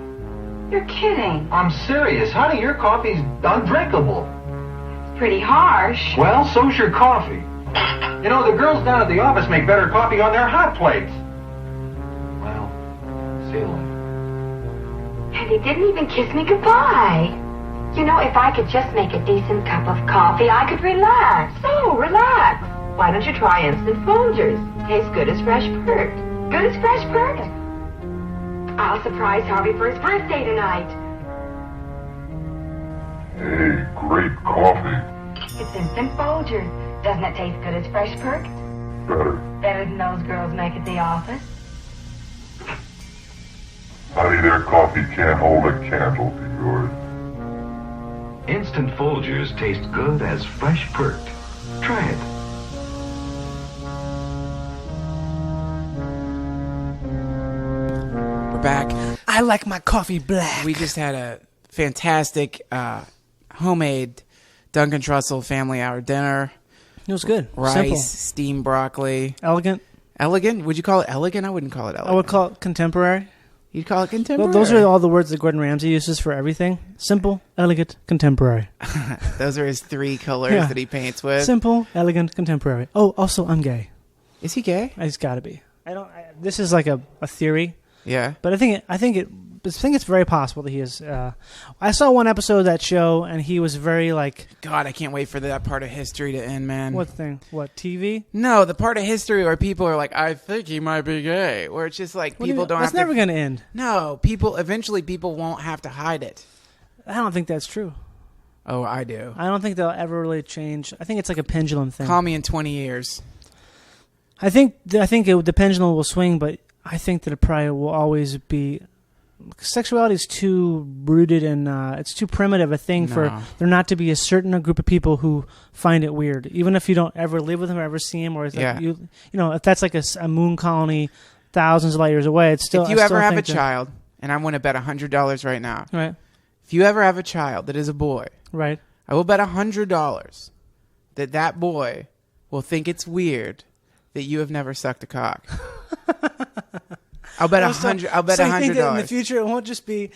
You're kidding. I'm serious. Honey, your coffee's undrinkable. It's pretty harsh. Well, so's your coffee. You know, the girls down at the office make better coffee on their hot plates. Well, see you later. And he didn't even kiss me goodbye. You know, if I could just make a decent cup of coffee, I could relax. So, relax. Why don't you try instant Folgers? Tastes good as fresh perked. Good as fresh perked. I'll surprise Harvey for his birthday tonight. Hey, great coffee. It's instant Folgers. Doesn't it taste good as fresh perked? Better. Better than those girls make at the office. Honey, their coffee can't hold a candle to yours. Instant Folgers taste good as fresh perked. Try it. We're back. I like my coffee black. We just had a fantastic homemade Duncan Trussell Family Hour dinner. It was good. Rice, Simple. steamed broccoli. Elegant. Elegant? Would you call it elegant? I wouldn't call it elegant. I would call it contemporary. You'd call it contemporary? Well, those are all the words that Gordon Ramsay uses for everything. Simple, elegant, contemporary. Those are his 3 colors Yeah. that he paints with. Simple, elegant, contemporary. Oh, also, I'm gay. Is he gay? He's got to be. This is like a theory, Yeah. but I think it's very possible that he is. I saw one episode of that show, and he was very like. God, I can't wait for that part of history to end, man. What thing? What, TV? No, the part of history where people are like, I think he might be gay. Where it's just like people don't have That's to. never going to end. No, eventually people won't have to hide it. I don't think that's true. Oh, I do. I don't think they'll ever really change. I think it's like a pendulum thing. Call me in 20 years. I think the pendulum will swing, but I think that it probably will always be. Sexuality is too rooted in it's too primitive a thing for there not to be a certain group of people who find it weird, even if you don't ever live with them or ever see him, or it's like you know, if that's like a moon colony thousands of light years away, it's still. If you ever have a child, and I want to bet $100 right now, right? If you ever have a child that is a boy, right, I will bet $100 that boy will think it's weird that you have never sucked a cock. I'll bet $100. I'll bet so you think that $100 in the future it won't just be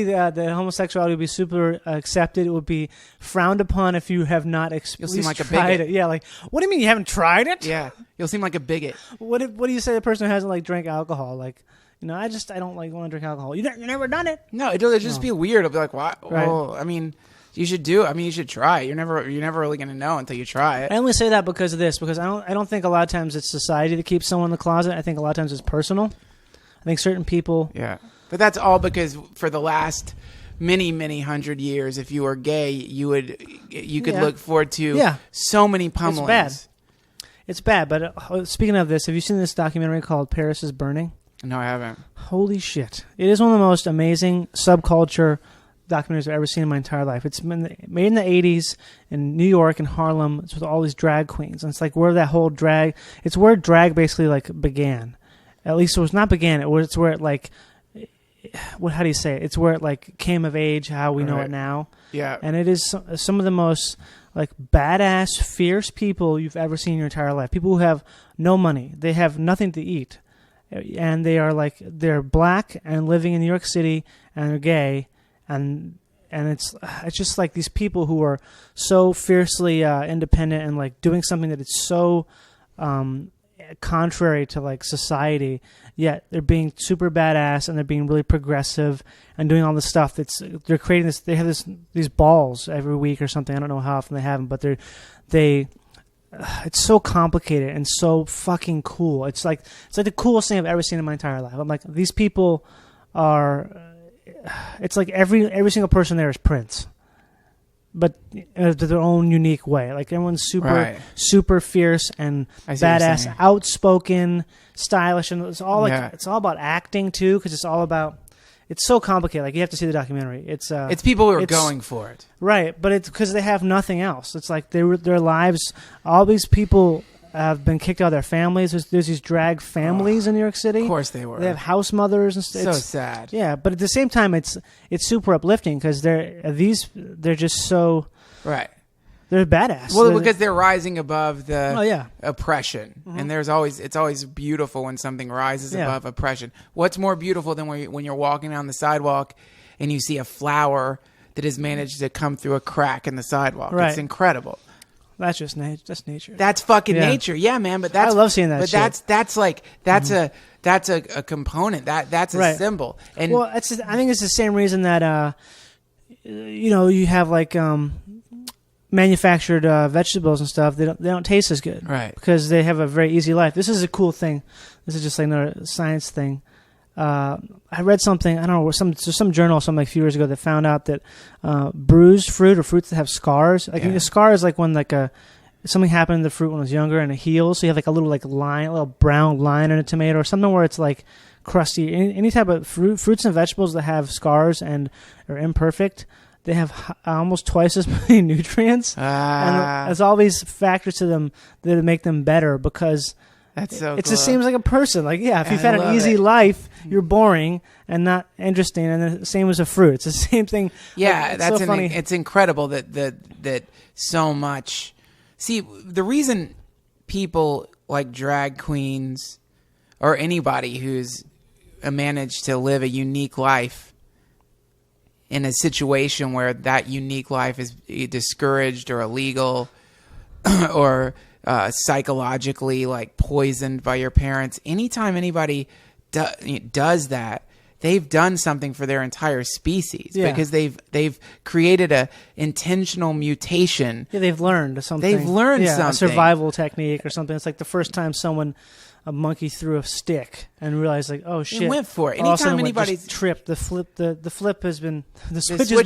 that homosexuality will be super accepted. It will be frowned upon if you have not You'll seem like a tried bigot. it. Yeah, like what do you mean you haven't tried it? Yeah, you'll seem like a bigot. What do you say to the person who hasn't like drank alcohol? Like, you know, I don't like want to drink alcohol. You never done it? No, it'll just be weird. It'll be like, what? Right. Well, I mean, you should do it. I mean, you should try it. You're never really going to know until you try it. I only say that because of this, because I don't think a lot of times it's society that keeps someone in the closet. I think a lot of times it's personal. I think certain people. Yeah, but that's all because for the last many hundred years, if you were gay, you could look forward to so many pummelings. It's bad. But speaking of this, have you seen this documentary called Paris is Burning? No, I haven't. Holy shit! It is one of the most amazing subculture documentaries I've ever seen in my entire life. It's been made in the 80s in New York and Harlem. It's with all these drag queens, and it's like where that whole drag. It's where drag basically like began. At least it was not began. It's where it like, how do you say it? It's where it like came of age, how we know it now. Yeah. And it is some of the most like badass, fierce people you've ever seen in your entire life. People who have no money. They have nothing to eat. And they're black and living in New York City and they're gay. And it's just like these people who are so fiercely independent and like doing something that is so contrary to like society, yet they're being super badass and they're being really progressive and doing all this stuff they're creating this. They have these balls every week or something. I don't know how often they have them, but it's so complicated and so fucking cool. It's like the coolest thing I've ever seen in my entire life. I'm like, these people are. It's like every single person there is Prince, but to their own unique way. Like everyone's super fierce and badass, outspoken, stylish, and it's all it's all about acting too, because it's all about. It's so complicated. Like you have to see the documentary. It's people who are going for it, right? But it's because they have nothing else. It's like their lives. All these people have been kicked out of their families. There's these drag families in New York City. Of course they were. They have house mothers and stuff. So sad. Yeah, but at the same time, it's super uplifting because they're just so right. They're badass. Well, because they're rising above the oppression, Mm-hmm. and it's always beautiful when something rises above oppression. What's more beautiful than when you're walking down the sidewalk and you see a flower that has managed to come through a crack in the sidewalk? Right. It's incredible. That's just that's nature. That's fucking nature, yeah, man. But I love seeing that. But shit. that's a component. That's a symbol. And well, I think it's the same reason that you have like manufactured vegetables and stuff. They don't taste as good, Right. Because they have a very easy life. This is a cool thing. This is just like another science thing. I read something, I don't know, some journal something like a few years ago that found out that bruised fruit or fruits that have scars, like a scar is like when something happened to the fruit when it was younger and it heals, so you have like a little like line, a little brown line in a tomato or something where it's like crusty. Any type of fruits and vegetables that have scars and are imperfect, they have almost twice as many nutrients, and there's all these factors to them that make them better because That's so it cool. just seems like a person. Like, if you've had I an love easy it. life, you're boring and not interesting. And the same as a fruit. It's the same thing. Yeah, It's that's so funny. it's incredible that so much. See, the reason people like drag queens or anybody who's managed to live a unique life in a situation where that unique life is discouraged or illegal or psychologically like poisoned by your parents, anytime anybody does that, they've done something for their entire species because they've created a intentional mutation. Yeah, they've learned something. They've learned something. A survival technique or something. It's like the first time a monkey threw a stick and realized like, oh shit, It went for it. All of a sudden Anytime anybody's anybody's tripped, the switch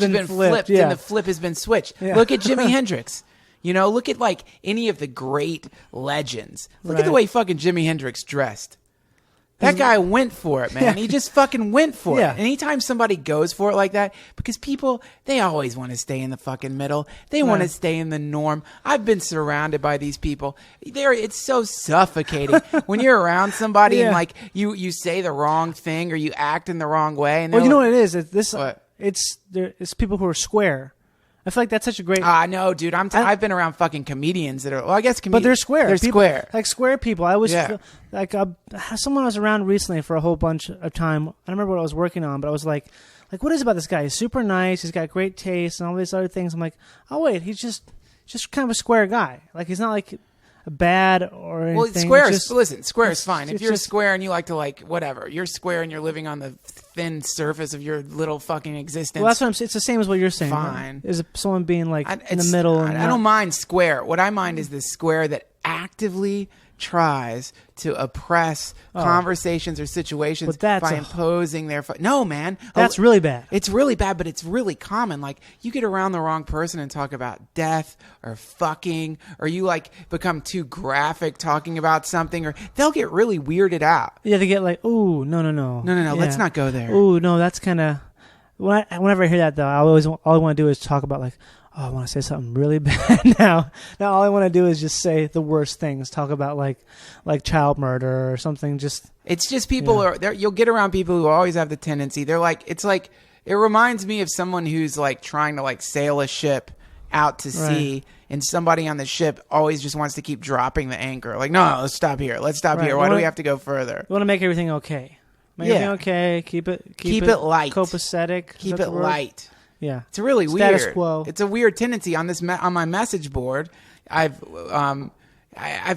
has been flipped yeah. and the flip has been switched. Yeah. Look at Jimi Hendrix. Look at like any of the great legends. Look at the Right. way fucking Jimi Hendrix dressed. That guy went for it, man. Yeah. He just fucking went for Yeah. it. Anytime somebody goes for it like that, because people, they always want to stay in the fucking middle. They want to Right. stay in the norm. I've been surrounded by these people. It's so suffocating when you're around somebody and Yeah. like you say the wrong thing or you act in the wrong way. And Well, you they're know like, what it is? What? It's people who are square. I feel like that's such a great. No, dude. I've been around fucking comedians that are. Well, I guess But they're square. They're People- square. Like square people. I always Yeah. feel like someone I was around recently for a whole bunch of time. I don't remember what I was working on, but I was like, what is it about this guy? He's super nice. He's got great taste and all these other things. I'm like, oh wait, he's just kind of a square guy. Like he's not like bad or anything. Well, square. It's just- Listen, square is it's- fine. If it's you're just- square and you like to like whatever, you're square and you're living on the thin surface of your little fucking existence. Well, that's what I'm saying. It's the same as what you're saying. Fine. Is someone being like in the It's- middle? I And don't mind square. What I mind is the square that actively tries to oppress conversations or situations But that's by a- imposing their. No, man. That's really bad. It's really bad, but it's really common. Like you get around the wrong person and talk about death or fucking, or you like become too graphic talking about something, or they'll get really weirded out. Yeah, they get like, ooh, no. No, Yeah. let's not go there. Ooh, no, that's kind of. Whenever I hear that, though, all I want to do is talk about like, oh, I want to say something really bad now. Now all I want to do is just say the worst things. Talk about like child murder or something. Just It's just people you'll get around people who always have the tendency. They're like, it's like, it reminds me of someone who's like trying to like sail a ship out to sea, Right. and somebody on the ship always just wants to keep dropping the anchor. Like, no, let's stop here. Let's stop Right. here. Why do we have to go further? we want to make everything okay. Make Yeah. everything okay. Keep it light. Copacetic. Is Keep that it the word? light. Yeah. It's really Status weird. quo. It's a weird tendency on this on my message board. I've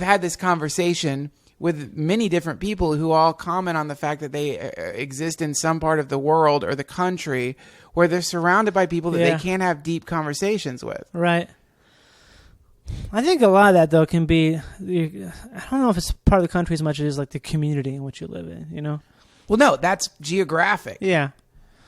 had this conversation with many different people who all comment on the fact that they exist in some part of the world or the country where they're surrounded by people that Yeah. they can't have deep conversations with. Right. I think a lot of that though can be. I don't know if it's part of the country as much as it is like the community in which you live in. You know. Well, no, that's geographic. Yeah.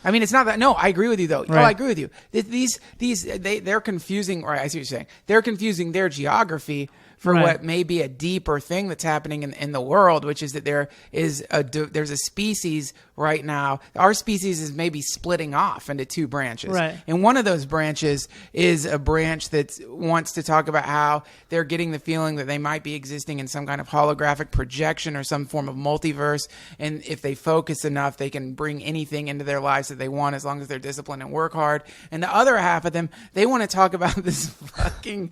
I mean, it's not that. No, I agree with you, though. Oh, Right. I agree with you. They're confusing, or I see what you're saying. They're confusing their geography for Right. what may be a deeper thing that's happening in the world, which is that there's a species right now. Our species is maybe splitting off into two branches. Right. And one of those branches is a branch that wants to talk about how they're getting the feeling that they might be existing in some kind of holographic projection or some form of multiverse. And if they focus enough, they can bring anything into their lives that they want as long as they're disciplined and work hard. And the other half of them, they want to talk about this fucking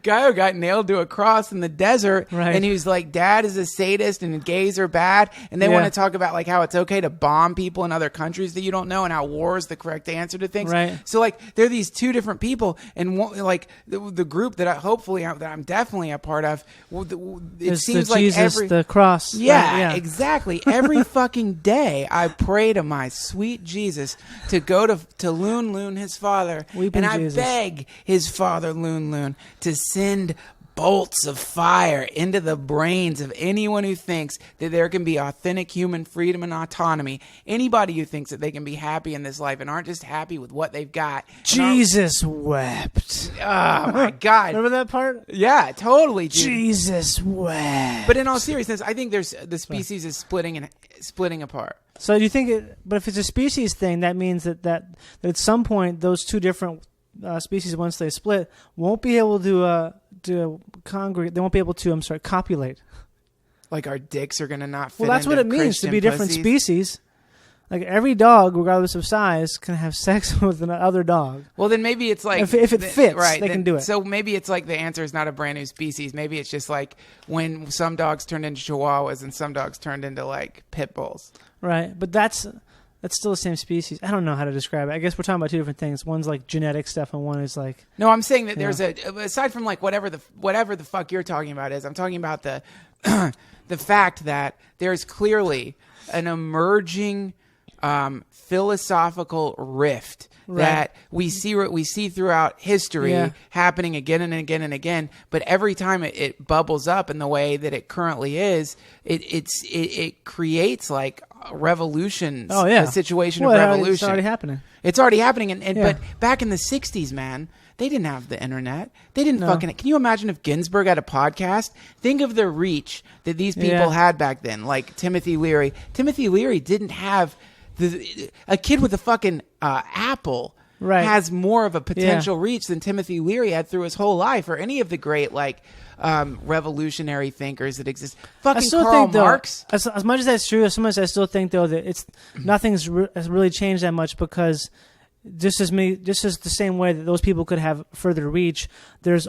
guy who got nailed to to a cross in the desert, Right. and he's like, dad is a sadist and gays are bad, and they Yeah. want to talk about like how it's okay to bomb people in other countries that you don't know, and how war is the correct answer to things. Right. So like they're these two different people, and like the group that I'm definitely a part of. It It's seems the like Jesus, every the cross. yeah, right? exactly. Every fucking day, I pray to my sweet Jesus to go to Loon Loon, his father, Weeping and I Jesus. beg his father, Loon Loon, to send bolts of fire into the brains of anyone who thinks that there can be authentic human freedom and autonomy. Anybody who thinks that they can be happy in this life and aren't just happy with what they've got. Jesus wept. Oh my God. Remember that part? Yeah, totally, dude. Jesus wept. But in all seriousness, I think the species is splitting apart. So do you think but if it's a species thing, that means that at some point those two different species, once they split, won't be able to congregate. They won't be able to copulate. Like our dicks are gonna not fit. Well, that's what into it means to Christian be different pussies. species. Like every dog, regardless of size, can have sex with another dog. Well, then maybe it's like If it fits, they can do it. So maybe it's like the answer is not a brand new species. Maybe it's just like when some dogs turned into Chihuahuas and some dogs turned into like pit bulls. Right, but that's still the same species. I don't know how to describe it. I guess we're talking about two different things. One's like genetic stuff, and one is like No, I'm saying that there's aside from like whatever the fuck you're talking about is, I'm talking about the the fact that there's clearly an emerging philosophical rift that we see throughout history happening again and again and again. But every time it bubbles up in the way that it currently is, it creates like revolutions. Oh yeah, a situation of revolution. It's already happening. It's already happening. And but back in the 60s, man, they didn't have the internet. They didn't fucking... Can you imagine if Ginsburg had a podcast? Think of the reach that these people had back then, like Timothy Leary. Timothy Leary didn't have... a kid with a fucking Apple has more of a potential reach than Timothy Leary had through his whole life, or any of the great like revolutionary thinkers that exist. Fucking Karl Marx. As much as that's true, as much as I still think though that it's nothing's has really changed that much, because just as the same way that those people could have further reach, there's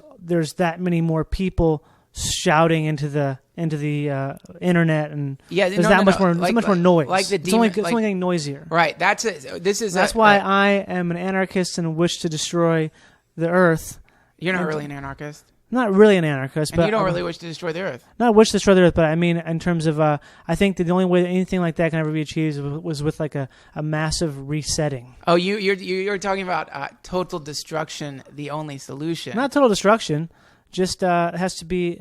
that many more people shouting into the internet, and there's much more noise. Like the it's only getting noisier. Right. That's it. That's why I am an anarchist and wish to destroy the earth. You're not really an anarchist. Not really an anarchist, but you don't really wish to destroy the earth. Not wish to destroy the earth, but I mean in terms of I think that the only way that anything like that can ever be achieved was with like a massive resetting. Oh, you're talking about total destruction, the only solution. Not total destruction, just it has to be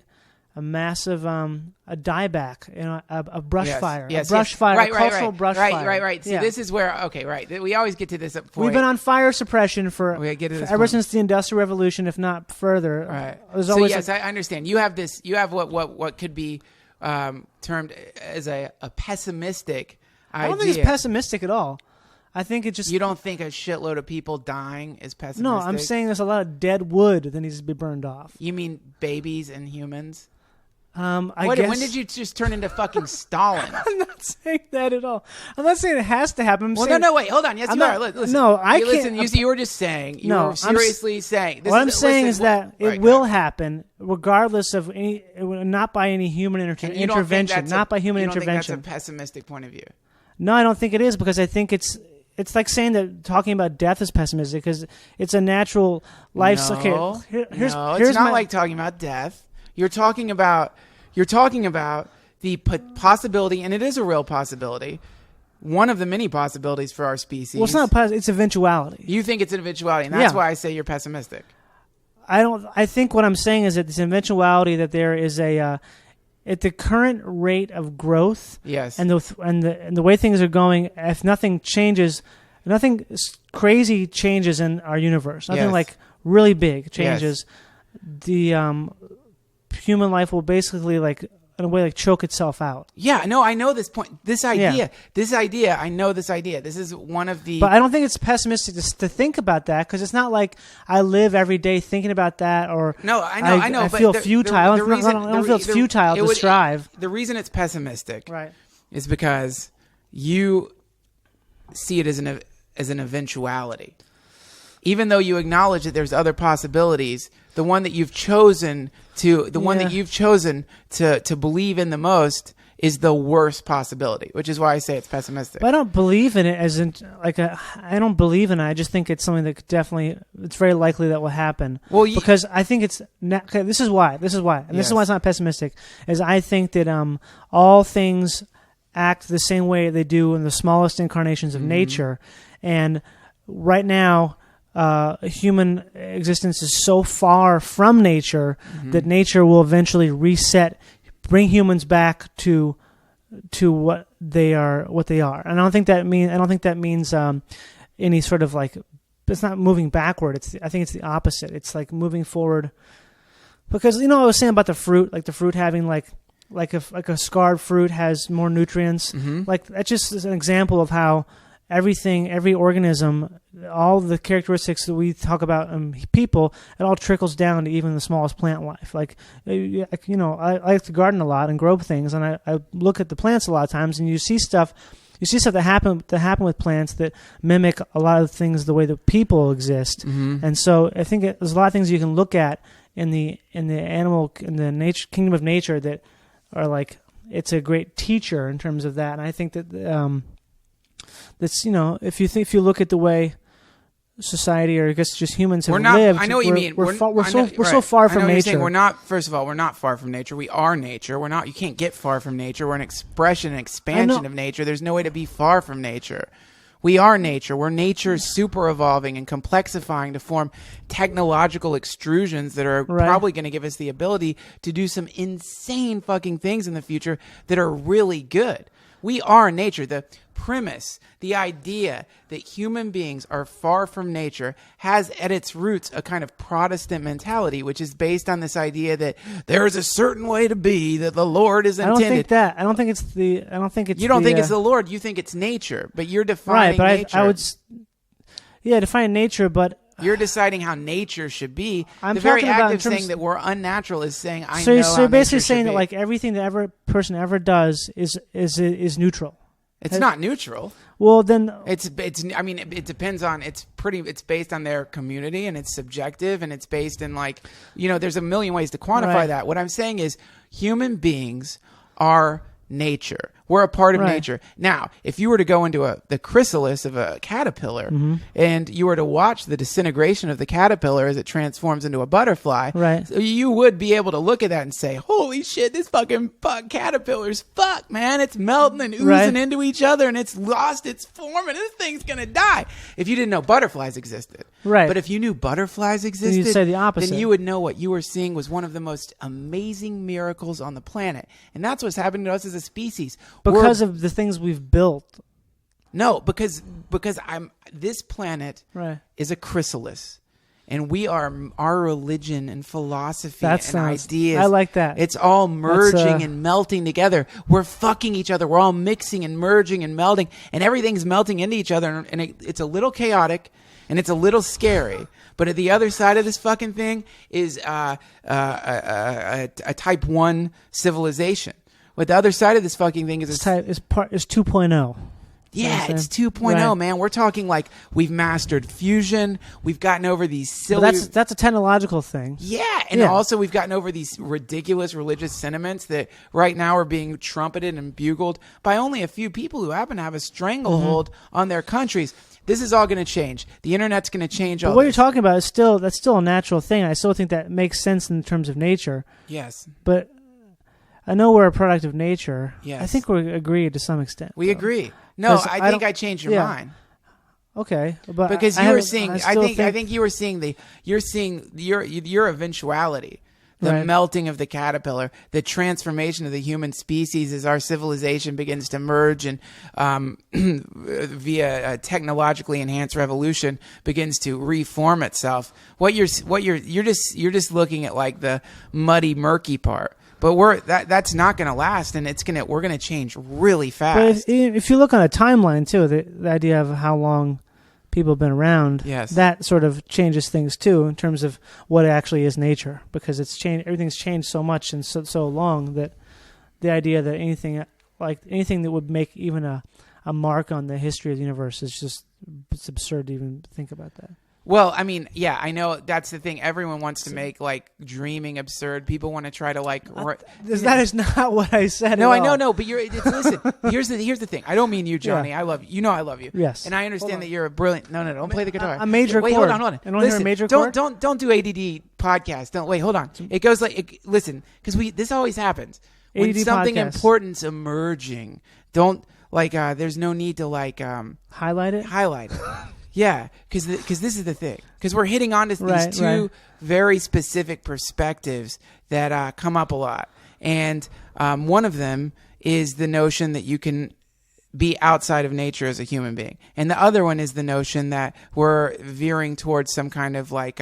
a massive a dieback, a brush fire, a cultural brush fire. Right. See, this is where we always get to this point. We've been on fire suppression ever since the Industrial Revolution, if not further. Right. So yes, I understand. You have this. You have what could be termed as a pessimistic idea. I don't think it's pessimistic at all. I think it just... You don't think a shitload of people dying is pessimistic? No, I'm saying there's a lot of dead wood that needs to be burned off. You mean babies and humans? I guess... When did you just turn into fucking Stalin? I'm not saying that at all. I'm not saying it has to happen. Wait, hold on. Yes, you are. Listen. No, I can't... Listen, you were just saying... You were seriously saying... What I'm saying is that it will happen regardless of any... Not by any human intervention. Not by human intervention. You don't think that's a pessimistic point of view? No, I don't think it is, because I think it's like saying that talking about death is pessimistic, because it's a natural life. No, it's not like talking about death. You're talking about the possibility, and it is a real possibility. One of the many possibilities for our species. Well, it's not it's eventuality. You think it's an eventuality, and that's why I say you're pessimistic. I don't. I think what I'm saying is that this eventuality, that there is a at the current rate of growth, yes, and the way things are going, if nothing changes, nothing crazy changes in our universe, nothing like really big changes, the human life will basically in a way choke itself out. Yeah, no, I know this point. This idea, I know this idea. This is one of the... But I don't think it's pessimistic to think about that, because it's not like I live every day thinking about that, or... No, I know. I feel futile. I don't feel it's futile to strive. The reason it's pessimistic is because you see it as an eventuality. Even though you acknowledge that there's other possibilities, the one that you've chosen to believe in the most is the worst possibility, which is why I say it's pessimistic. But I don't believe in it as in I don't believe in it. I just think it's something that could definitely, it's very likely that will happen. Well, because I think it's okay, this is why, and this is why it's not pessimistic. Is I think that all things act the same way they do in the smallest incarnations of nature, and right now, human existence is so far from nature that nature will eventually reset. Bring humans back to what they are, and I don't think that means any sort of like, it's not moving backward. I think it's the opposite. It's like moving forward, because I was saying about the fruit, like the fruit having like a scarred fruit has more nutrients. Like that just is an example of how every organism, all the characteristics that we talk about in people, it all trickles down to even the smallest plant life. Like, I like to garden a lot and grow things, and I look at the plants a lot of times, and you see stuff that happen with plants that mimic a lot of things the way that people exist. And so I think there's a lot of things you can look at in the nature kingdom of nature that are like, it's a great teacher in terms of that. And I think that that's, if you look at the way society, or I guess just humans have lived, I know what you mean. We're so far from nature. We're not. First of all, we're not far from nature. We are nature. We're not. You can't get far from nature. We're an expression, an expansion of nature. There's no way to be far from nature. We are nature. We're nature super evolving and complexifying to form technological extrusions that are probably going to give us the ability to do some insane fucking things in the future that are really good. We are nature. The premise, the idea that human beings are far from nature has at its roots a kind of Protestant mentality, which is based on this idea that there is a certain way to be, that the Lord is intended. I don't think that. I don't think it's You don't think it's the Lord. You think it's nature, but you're defining nature. I would define nature, but you're deciding how nature should be. The very act of saying that we're unnatural is saying I know how nature should be. So you're basically saying that like everything that person ever does is neutral. It's not neutral. Well, then it's. I mean, it depends on. It's based on their community, and it's subjective, and it's based in there's a million ways to quantify that. What I'm saying is, human beings are nature. We're a part of nature. Now, if you were to go into the chrysalis of a caterpillar and you were to watch the disintegration of the caterpillar as it transforms into a butterfly, you would be able to look at that and say, holy shit, this fucking caterpillar's man. It's melting and oozing into each other, and it's lost its form, and this thing's going to die. If you didn't know butterflies existed. Right. But if you knew butterflies existed, then you'd say the opposite. Then you would know what you were seeing was one of the most amazing miracles on the planet. And that's what's happening to us as a species. Because of the things we've built. No, because this planet is a chrysalis, and we are our religion and philosophy and ideas. I like that. It's all merging and melting together. We're fucking each other. We're all mixing and merging and melding, and everything's melting into each other. And it's a little chaotic, and it's a little scary. But at the other side of this fucking thing is a type 1 civilization. What the other side of this fucking thing is 2.0. Yeah, it's 2.0, man. We're talking like we've mastered fusion. We've gotten over these silly... But that's a technological thing. Yeah, and also we've gotten over these ridiculous religious sentiments that right now are being trumpeted and bugled by only a few people who happen to have a stranglehold on their countries. This is all going to change. The internet's going to change all But what you're talking about is that's still a natural thing. I still think that makes sense in terms of nature. Yes. But I know we're a product of nature. Yes. I think we agree to some extent. We agree. No, I think I changed your mind. Okay, but because you were seeing, I think you were seeing your eventuality, the melting of the caterpillar, the transformation of the human species as our civilization begins to merge and via a technologically enhanced revolution begins to reform itself. You're just looking at like the muddy, murky part. But that's not going to last, and we're going to change really fast. But if you look on a timeline too, the idea of how long people have been around, that sort of changes things too in terms of what actually is nature, because it's changed. Everything's changed so much and so long that the idea that anything that would make even a mark on the history of the universe is it's absurd to even think about that. Well, I mean, yeah, I know that's the thing. Everyone wants to make like dreaming absurd. People want to try to like. That is not what I said. No, at I know, all. no, but listen. Here's the thing. I don't mean you, Johnny. Yeah. I love you. You know I love you. Yes. And I understand that you're a brilliant. No, don't play the guitar. A major Wait, chord. hold on. And hear a major chord? Don't do ADD podcast. Don't wait. Hold on. It goes like listen, because this always happens when ADD something podcast. important's emerging. Don't like. There's no need to like highlight it. Yeah, because this is the thing. Because we're hitting on to these two right. very specific perspectives that come up a lot. And one of them is the notion that you can be outside of nature as a human being. And the other one is the notion that we're veering towards some kind of like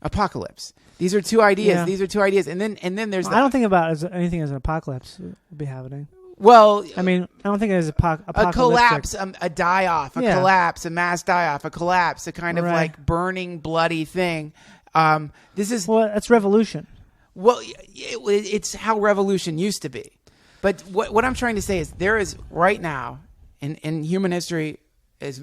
apocalypse. These are two ideas. Yeah. These are two ideas. And then there's I don't think about anything as an apocalypse will be happening. Well, I mean, I don't think it is a apocalyptic. collapse, a die-off, a Yeah. collapse, a mass die-off, a collapse, a kind of Right. like burning, bloody thing. This is Well, that's revolution. well, it's how revolution used to be. But what I'm trying to say is there is right now in human history is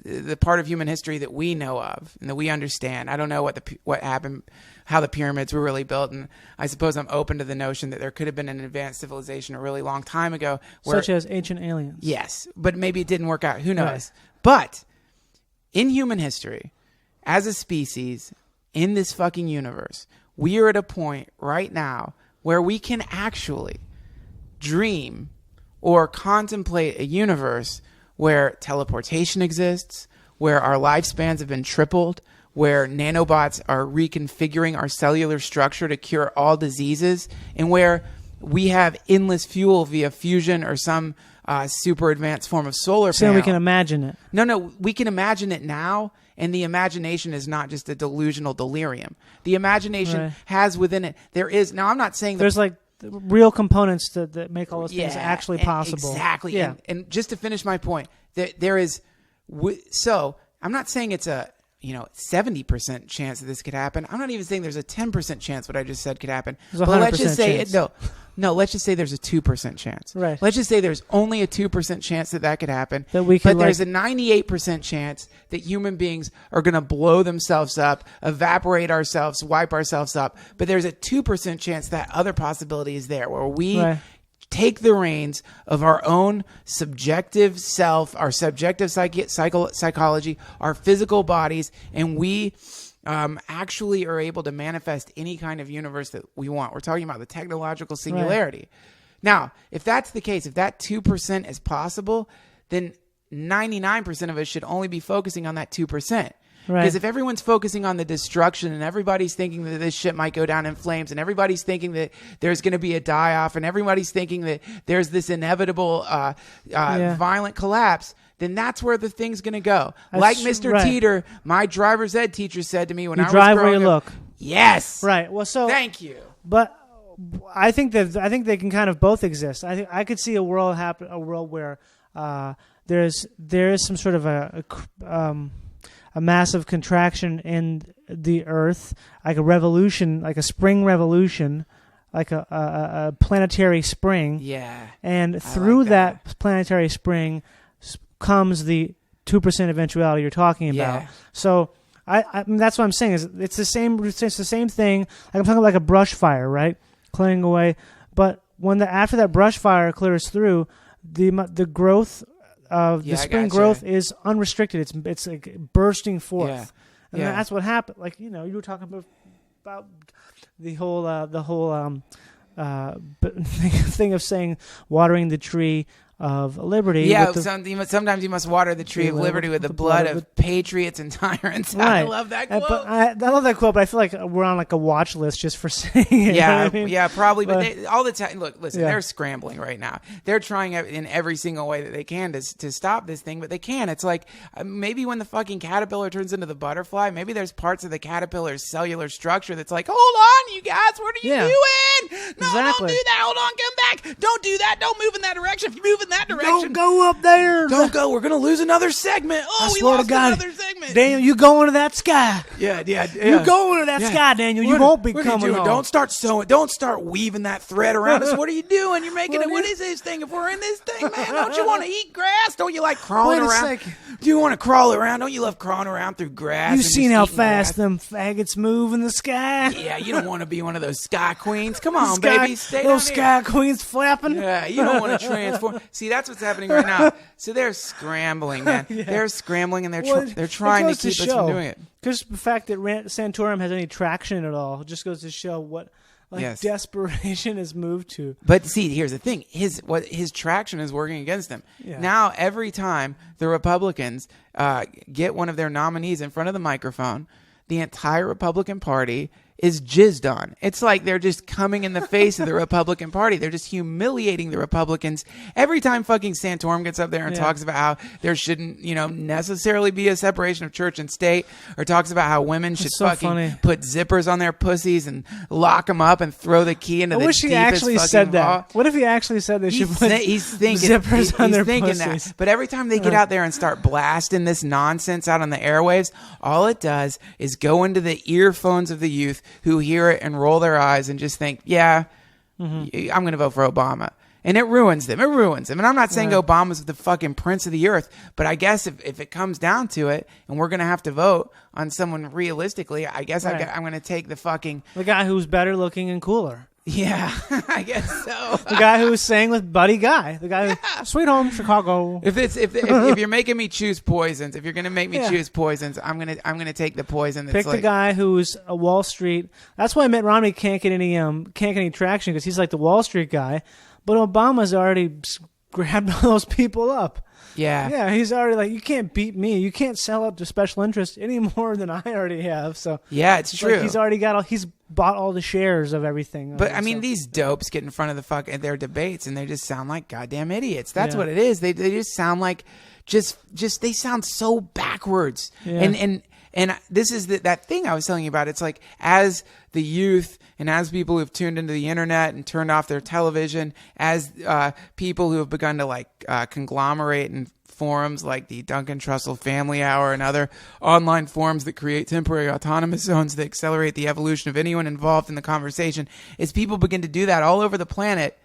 the part of human history that we know of and that we understand. I don't know what happened, how the pyramids were really built, and I suppose I'm open to the notion that there could have been an advanced civilization a really long time ago, Such as ancient aliens. Yes, but maybe it didn't work out. Who knows? Right. But in human history, as a species, in this fucking universe, we are at a point right now where we can actually dream or contemplate a universe where teleportation exists, where our lifespans have been tripled, where nanobots are reconfiguring our cellular structure to cure all diseases, and where we have endless fuel via fusion or some super advanced form of solar panel. So we can imagine it. No, we can imagine it now, and the imagination is not just a delusional delirium. The imagination Right. has within it, there is, now I'm not saying that There's like real components that make all those things actually and- possible. Exactly. Yeah. And just to finish my point, there is, so I'm not saying it's a 70% chance that this could happen. I'm not even saying there's a 10% chance what I just said could happen. There's a But let's 100% just say chance. No, let's just say there's a 2% chance. Right. Let's just say there's only a 2% chance that could happen. That we could, but there's a 98% chance that human beings are going to blow themselves up, evaporate ourselves, wipe ourselves up. But there's a 2% chance that other possibility is there where we Right. take the reins of our own subjective self, our subjective psychology, our physical bodies, and we actually are able to manifest any kind of universe that we want. We're talking about the technological singularity. Right. Now, if that's the case, if that 2% is possible, then 99% of us should only be focusing on that 2%. Right. Because if everyone's focusing on the destruction and everybody's thinking that this shit might go down in flames and everybody's thinking that there's going to be a die-off and everybody's thinking that there's this inevitable violent collapse, then that's where the thing's going to go. Like Mr. right. Teeter, my driver's ed teacher said to me when I was drive growing where you up. look. Yes. Right. Well, so thank you. But I think they can kind of both exist. I could see a world where there is some sort of a massive contraction in the Earth, like a revolution, like a spring revolution, like a planetary spring. Yeah. And through that planetary spring comes the 2% eventuality you're talking about. Yeah. So I mean, that's what I'm saying. Is it's the same thing. Like I'm talking about like a brush fire, right? Clearing away. But when after that brush fire clears through, the growth of the spring growth is unrestricted. It's like bursting forth. Yeah. And that's what happened. Like, you were talking about the whole thing of saying watering the tree of liberty. Yeah, sometimes you must water the tree of liberty with the blood of patriots and tyrants. Right. I love that quote. I love that quote, but I feel like we're on like a watch list just for saying it. Yeah, you know what I mean? yeah, probably. But all the time, look, listen, Yeah. they're scrambling right now. They're trying in every single way that they can to stop this thing, but they can't. It's like maybe when the fucking caterpillar turns into the butterfly, maybe there's parts of the caterpillar's cellular structure that's like, hold on, you guys, what are you doing? No, Exactly. don't do that. Hold on, come back. Don't do that. Don't move in that direction. If you move in that direction, Don't go up there. Don't go. We're gonna lose another segment. Oh, I we swear to lost God, another segment. Daniel, you going to that sky. Yeah. You going to that sky, Daniel. You won't be coming home. Don't start sewing. Don't start weaving that thread around us. What are you doing? You're making it. What is this thing? If we're in this thing, man, don't you want to eat grass? Don't you like crawling around? Second. Do you want to crawl around? Don't you love crawling around through grass? You seen how fast them faggots move in the sky? Yeah, you don't want to be one of those sky queens. Come on, baby. Stay those down sky here. queens flapping. Yeah, you don't want to transform. See, that's what's happening right now. So they're scrambling, man. Yeah. They're scrambling, and they're trying to keep us from doing it. Because the fact that Santorum has any traction at all just goes to show what desperation has moved to. But see, here's the thing: his traction is working against him. Yeah. Now, every time the Republicans get one of their nominees in front of the microphone, the entire Republican Party is jizzed on. It's like they're just coming in the face of the Republican Party. They're just humiliating the Republicans. Every time fucking Santorum gets up there and talks about how there shouldn't, necessarily be a separation of church and state, or talks about how women should put zippers on their pussies and lock them up and throw the key into the deepest fucking actually said that. hole. What if he actually said they should put zippers on their pussies? That. But every time they get out there and start blasting this nonsense out on the airwaves, all it does is go into the earphones of the youth who hear it and roll their eyes and just think, I'm going to vote for Obama. And it ruins them. And I'm not saying Obama's the fucking prince of the earth, but I guess if it comes down to it and we're going to have to vote on someone realistically, I guess I'm going to take the guy who's better looking and cooler. Yeah, I guess so. The guy who sang with Buddy Guy. The guy who, Sweet Home Chicago. If you're making me choose poisons, if you're gonna make me choose poisons, I'm gonna take the poison. That's pick the guy who's a Wall Street. That's why Mitt Romney can't get any traction, because he's like the Wall Street guy. But Obama's already grabbed all those people up. Yeah, he's already like, you can't beat me. You can't sell out to special interest any more than I already have. So yeah, it's true. Like he's already he's bought all the shares of everything. But I mean, these dopes get in front of the their debates and they just sound like goddamn idiots. That's what it is. They just sound like just they sound so backwards. Yeah. And this is that thing I was telling you about. It's like, as the youth and as people who've tuned into the internet and turned off their television, as people who have begun to conglomerate in forums like the Duncan Trussell Family Hour and other online forums that create temporary autonomous zones that accelerate the evolution of anyone involved in the conversation, as people begin to do that all over the planet,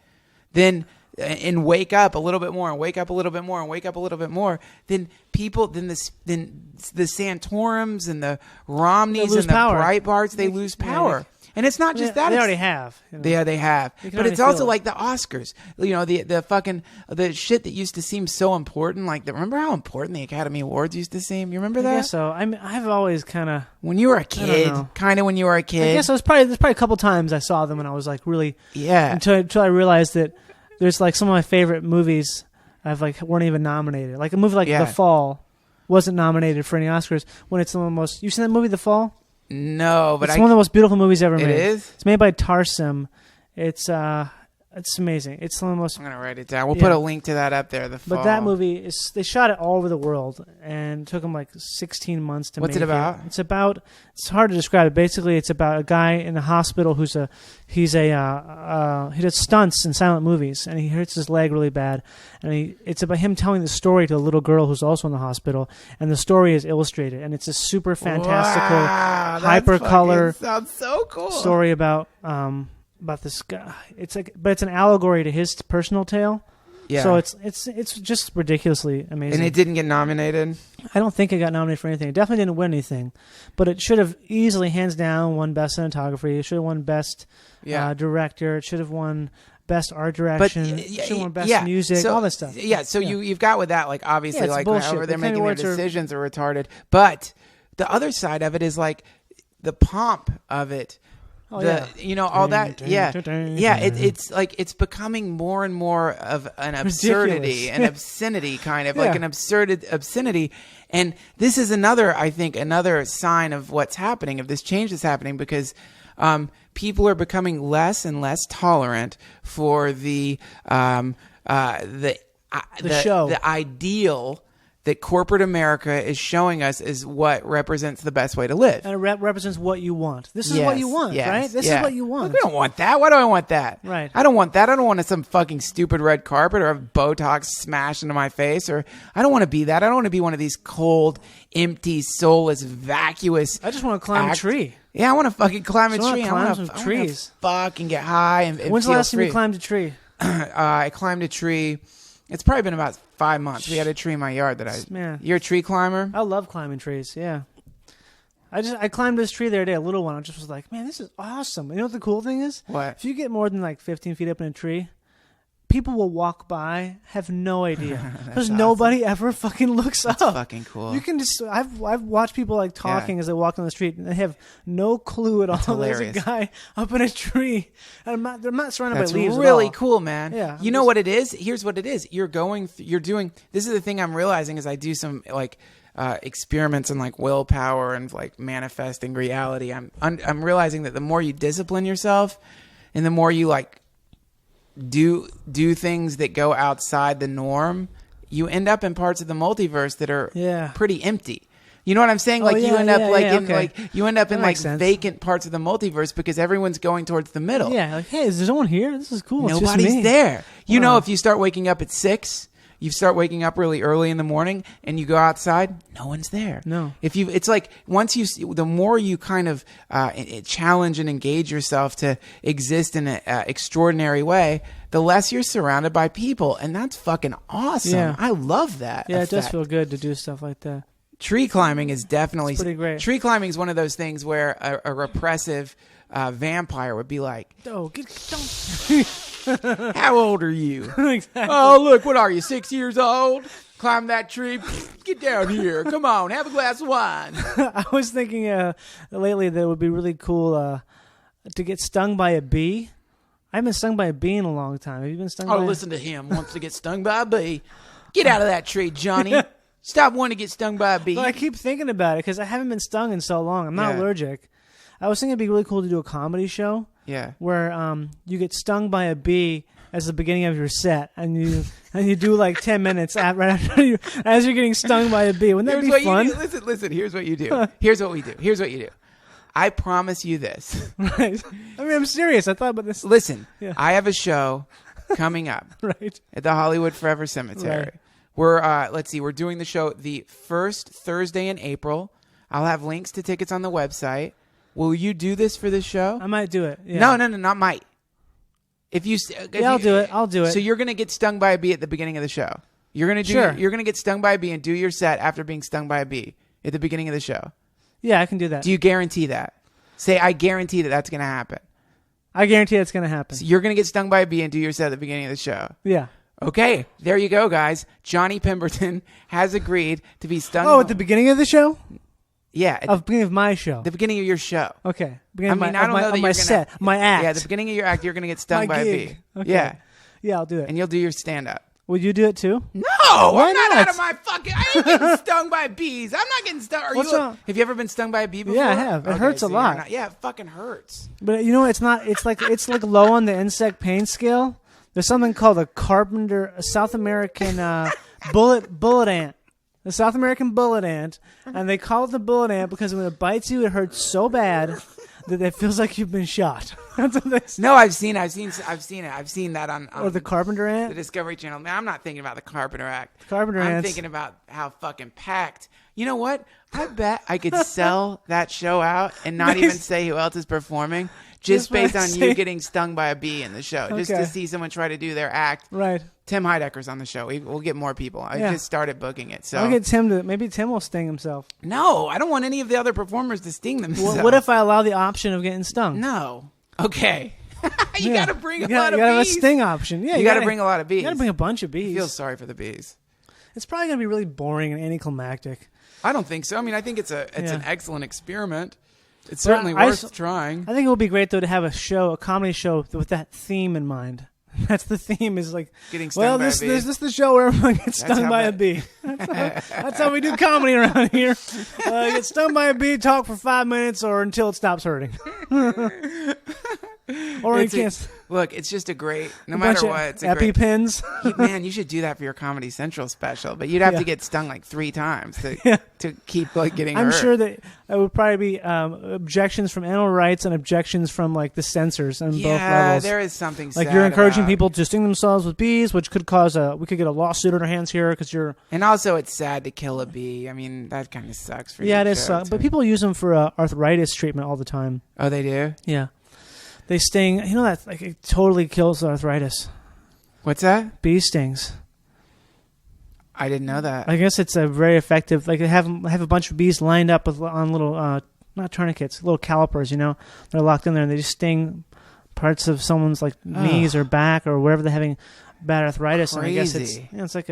then and wake up a little bit more and wake up a little bit more and wake up a little bit more, then the Santorums and the Romneys and the Breitbarts, they lose power. And it's not just that. They already have. Yeah, they have. But it's also like the Oscars. The shit that used to seem so important. Remember how important the Academy Awards used to seem? You remember that? I guess so. I've always kind of... When you were a kid. When you were a kid. I guess there's probably a couple times I saw them when I was really... Yeah. Until I realized that there's some of my favorite movies weren't even nominated. Like a movie like The Fall wasn't nominated for any Oscars, when it's some of the most... You've seen that movie, The Fall? No, but it's one of the most beautiful movies ever made. It is? It's made by Tarsim. It's amazing. It's one of the most... I'm going to write it down. We'll put a link to that up there, The Fall. But that movie, they shot it all over the world, and it took them 16 months to make it. What's it about? It's hard to describe it. Basically, it's about a guy in a hospital he does stunts in silent movies, and he hurts his leg really bad. And it's about him telling the story to a little girl who's also in the hospital, and the story is illustrated, and it's a super fantastical, hyper-color sounds so cool. Story about this guy. But it's an allegory to his personal tale. Yeah. So it's just ridiculously amazing. And it didn't get nominated? I don't think it got nominated for anything. It definitely didn't win anything. But it should have easily, hands down, won Best Cinematography. It should have won Best Director. It should have won Best Art Direction. It should have won Best Music, all this stuff. Yeah, so you've got with that, obviously, however they're making their decisions are retarded. But the other side of it is, the pomp of it. All that, it's becoming more and more of an absurdity, an obscenity, kind of like an obscenity. And this is another sign of what's happening, of this change that's happening, because people are becoming less and less tolerant for the show, the ideal that corporate America is showing us is what represents the best way to live. And it represents what you want. This is what you want, right? This is what you want. Look, we don't want that. Why do I want that? Right. I don't want that. I don't want some fucking stupid red carpet or have Botox smashed into my face. Or I don't want to be that. I don't want to be one of these cold, empty, soulless, vacuous. I just want to climb a tree. Yeah, I want to fucking climb a tree. I want to climb some trees. Fucking get high and When's the feel last time free. you climbed a tree? I climbed a tree. It's probably been about 5 months. We had a tree in my yard that Man. You're a tree climber? I love climbing trees. Yeah. I climbed this tree the other day, a little one. I just was like, man, this is awesome. You know what the cool thing is? What? If you get more than like 15 feet up in a tree, people will walk by, have no idea, because nobody ever fucking looks up. That's fucking cool. You can just I've watched people like talking as they walk down the street, and they have no clue at all. There's a guy up in a tree, and they're not surrounded by leaves. That's really at all. cool, man. Yeah, you know what it is? Here's what it is. You're doing. This is the thing I'm realizing is I do some like experiments in like willpower and like manifesting reality. I'm realizing that the more you discipline yourself, and the more you like do things that go outside the norm, you end up in parts of the multiverse that are pretty empty. You know what I'm saying? Like you end up in like vacant parts of the multiverse because everyone's going towards the middle. Yeah, like, hey, is there someone here? This is cool. Nobody's it's just me. there. You know, if you start waking up at 6, you start waking up really early in the morning and you go outside, no one's there. No. It's like the more you kind of challenge and engage yourself to exist in an extraordinary way, the less you're surrounded by people. And that's fucking awesome. Yeah. I love that. Yeah, effect. it does feel good to do stuff like that. Tree climbing is definitely pretty great. Tree climbing is one of those things where a repressive vampire would be like, "Oh, how old are you? Exactly. Oh, look, what are you, 6 years old? Climb that tree. Get down here. Come on, have a glass of wine." I was thinking lately that it would be really cool to get stung by a bee. I haven't been stung by a bee in a long time. Have you been stung by listen to him. Wants to get stung by a bee. Get out of that tree, Johnny. Stop wanting to get stung by a bee. But I keep thinking about it because I haven't been stung in so long. I'm not allergic. I was thinking it'd be really cool to do a comedy show. Yeah. Where you get stung by a bee as the beginning of your set, and you do like 10 minutes right after as you're getting stung by a bee. Wouldn't that be fun? Listen. Here's what you do. Here's what we do. I promise you this. Right. I mean, I'm serious. I thought about this. Listen, I have a show coming up right at the Hollywood Forever Cemetery. Right. We're doing the show the first Thursday in April. I'll have links to tickets on the website. Will you do this for the show? I might do it. Yeah. No, not might. I'll do it. I'll do it. So you're gonna get stung by a bee at the beginning of the show. You're gonna get stung by a bee and do your set after being stung by a bee at the beginning of the show. Yeah, I can do that. Do you guarantee that? Say, I guarantee that's gonna happen. I guarantee that's gonna happen. So you're gonna get stung by a bee and do your set at the beginning of the show. Yeah. Okay, there you go, guys. Johnny Pemberton has agreed to be stung. Oh, at the beginning of the show? Yeah. At the beginning of my show. The beginning of your show. Okay. I don't know that you're my set, my act. Yeah, the beginning of your act, you're going to get stung by a bee. Okay. Yeah. Yeah, I'll do it. And you'll do your stand-up. Would you do it too? No, Why I'm not not? out of my fucking... I ain't getting stung by bees. I'm not getting stung. What's wrong? Have you ever been stung by a bee before? Yeah, I have. It hurts a lot. Yeah, it fucking hurts. But you know, it's not. It's like low on the insect pain scale. There's something called a South American bullet ant. The South American bullet ant, and they call it the bullet ant because when it bites you, it hurts so bad that it feels like you've been shot. That's what they say. No, I've seen it. I've seen that on Or the Carpenter ant. The Discovery Channel. Man, I'm not thinking about the Carpenter act. Carpenter ants. I'm thinking about how fucking packed. You know what? I bet I could sell that show out and not even say who else is performing. Just based on you getting stung by a bee in the show. Just to see someone try to do their act. Right. Tim Heidecker's on the show. We'll get more people. I just started booking it. So I'll get Tim to... Maybe Tim will sting himself. No, I don't want any of the other performers to sting themselves. What if I allow the option of getting stung? No. Okay. You got to bring a lot of bees. You got to have a sting option. Yeah, you got to bring a lot of bees. You got to bring a bunch of bees. I feel sorry for the bees. It's probably going to be really boring and anticlimactic. I don't think so. I mean, I think it's an excellent experiment. It's certainly worth trying. I think it would be great though to have a comedy show with that theme in mind. That's the theme is like getting stung by a bee. This is the show where everyone gets stung by a bee. That's how we do comedy around here. Get stung by a bee, talk for 5 minutes or until it stops hurting. Or Look, it's just a great, no matter what, it's a great. EpiPens. Man, you should do that for your Comedy Central special, but you'd have to get stung like 3 times to keep like getting hurt. I'm sure that it would probably be objections from animal rights and objections from like the censors on both levels. Yeah, there is something like sad you're encouraging about people to sting themselves with bees, which could cause we could get a lawsuit on our hands here because you're. And also, it's sad to kill a bee. I mean, that kind of sucks for you. Yeah, it is. But people use them for arthritis treatment all the time. Oh, they do? Yeah. They sting. You know that like it totally kills arthritis. What's that? Bee stings. I didn't know that. I guess it's a very effective. Like they have a bunch of bees lined up on little not tourniquets, little calipers. You know, they're locked in there and they just sting parts of someone's like knees or back or wherever they're having bad arthritis. Crazy. And I guess it's like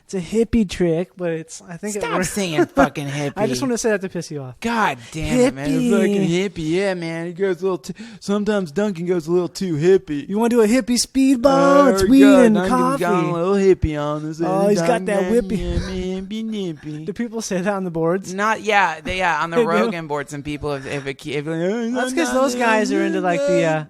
it's a hippie trick, but I think Stop saying fucking hippie. I just want to say that to piss you off. God damn it, man. Fucking hippie. Yeah, man. He goes a little sometimes Duncan goes a little too hippie. You want to do a hippie speedball? It's weed and coffee. Got a little hippie on this. Oh, he's got that whippy. Hippie. Do people say that on the boards? Not, yeah. On the Rogan board, some people have that's because those guys are into like the...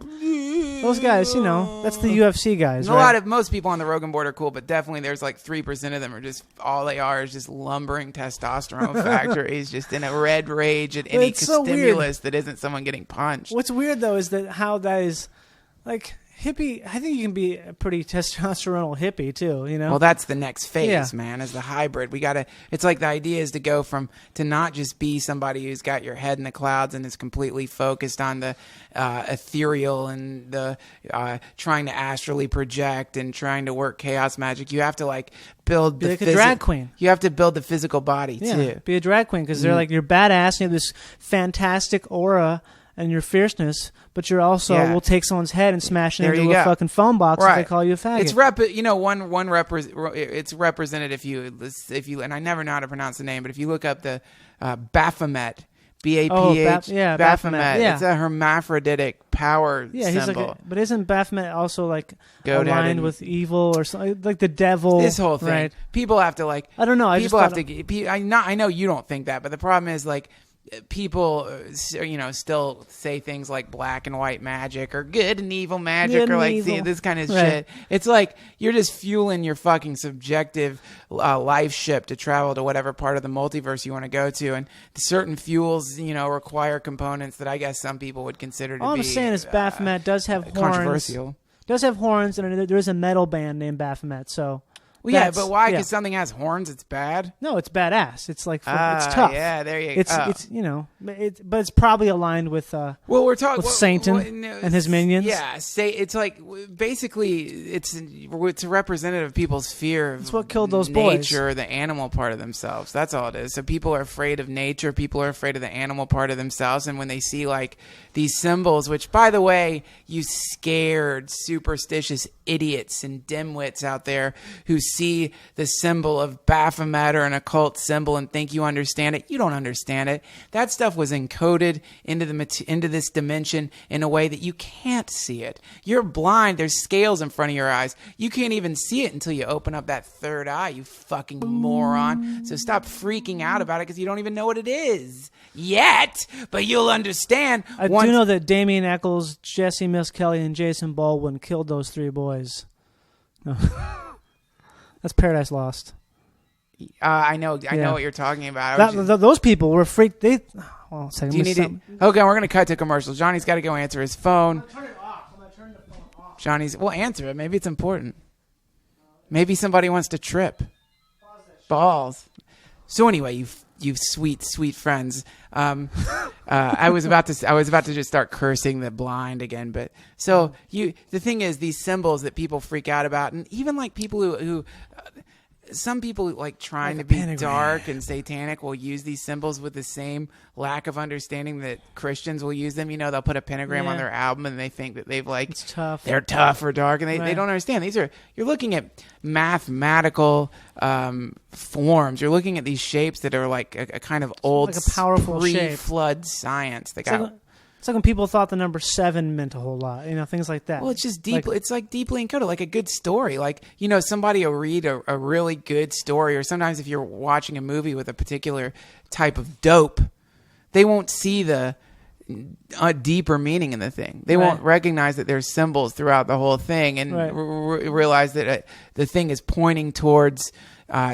those guys, you know, that's the UFC guys, right? Most people on the Rogan board are cool, but definitely there's like 3% of them are just, all they are is just lumbering testosterone factories, just in a red rage at any stimulus that isn't someone getting punched. What's weird though is that how that is, like, hippie. I think you can be a pretty testosteronal hippie too, you know? Well, that's the next phase, man, is the hybrid. It's like the idea is to go to not just be somebody who's got your head in the clouds and is completely focused on the ethereal and the trying to astrally project and trying to work chaos magic. You have to like build like a drag queen. You have to build the physical body too. Be a drag queen because they're like, you're badass, you have this fantastic aura and your fierceness, but you're also will take someone's head and smash it into a fucking phone box if they call you a faggot. It's represented if you and I never know how to pronounce the name, but if you look up the Baphomet, Baph, Baphomet. Yeah. It's a hermaphroditic power symbol. But isn't Baphomet also like aligned with evil or something, like the devil? This whole thing, right? People have to like. I don't know. I know you don't think that, but the problem is like. People, still say things like black and white magic or good and evil magic or like this kind of shit. It's like you're just fueling your fucking subjective life ship to travel to whatever part of the multiverse you want to go to, and certain fuels, require components that I guess some people would consider to be. All I'm saying is Baphomet does have horns. Controversial. Does have horns, and there is a metal band named Baphomet. So. Well, yeah, but why? Because something has horns, it's bad? No, it's badass. It's like it's tough. Yeah, there you go. It's but it's probably aligned with we're talking with Satan and his minions. Yeah, it's like basically it's a representative of people's fear of what killed those nature, boys. The animal part of themselves. That's all it is. So people are afraid of nature. People are afraid of the animal part of themselves, and when they see like these symbols, which by the way, you scared superstitious idiots and dimwits out there who see the symbol of Baphomet or an occult symbol and think you understand it. You don't understand it. That stuff was encoded into this dimension in a way that you can't see it. You're blind. There's scales in front of your eyes. You can't even see it until you open up that third eye, you fucking moron. So stop freaking out about it because you don't even know what it is yet, but you'll understand. I do know that Damien Eccles, Jesse Miss Kelly, and Jason Baldwin killed those 3 boys. No. That's Paradise Lost. I know what you're talking about. Those people were freaked. Okay, we're going to cut to commercials. Johnny's got to go answer his phone. Turn it off. I'm going to turn the phone off. We'll answer it. Maybe it's important. Maybe somebody wants to trip. Balls. So anyway, you sweet friends. I was about to just start cursing the blind again, but so the thing is, these symbols that people freak out about, and even like people who some people like trying to be pentagram. Dark and satanic will use these symbols with the same lack of understanding that Christians will use them. They'll put a pentagram on their album and they think that they've like it's tough. They're tough or dark, and they don't understand. You're looking at mathematical forms. You're looking at these shapes that are like a kind of old, like a powerful pre-flood science. It's like when people thought the number 7 meant a whole lot, things like that. Well, it's just deeply, it's like deeply encoded, like a good story. Like, somebody will read a really good story, or sometimes if you're watching a movie with a particular type of dope, they won't see the a deeper meaning in the thing. They won't recognize that there's symbols throughout the whole thing and realize that the thing is pointing towards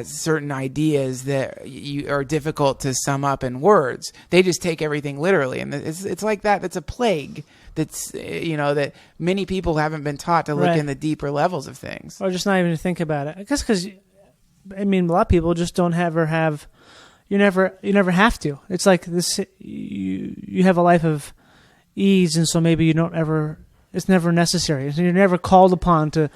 certain ideas that are difficult to sum up in words. They just take everything literally, and it's like that. That's a plague. That's that many people haven't been taught to look in the deeper levels of things, or just not even to think about it. I guess because a lot of people just don't ever have. You never have to. It's like this. You have a life of ease, and so maybe you don't ever. It's never necessary. You're never called upon to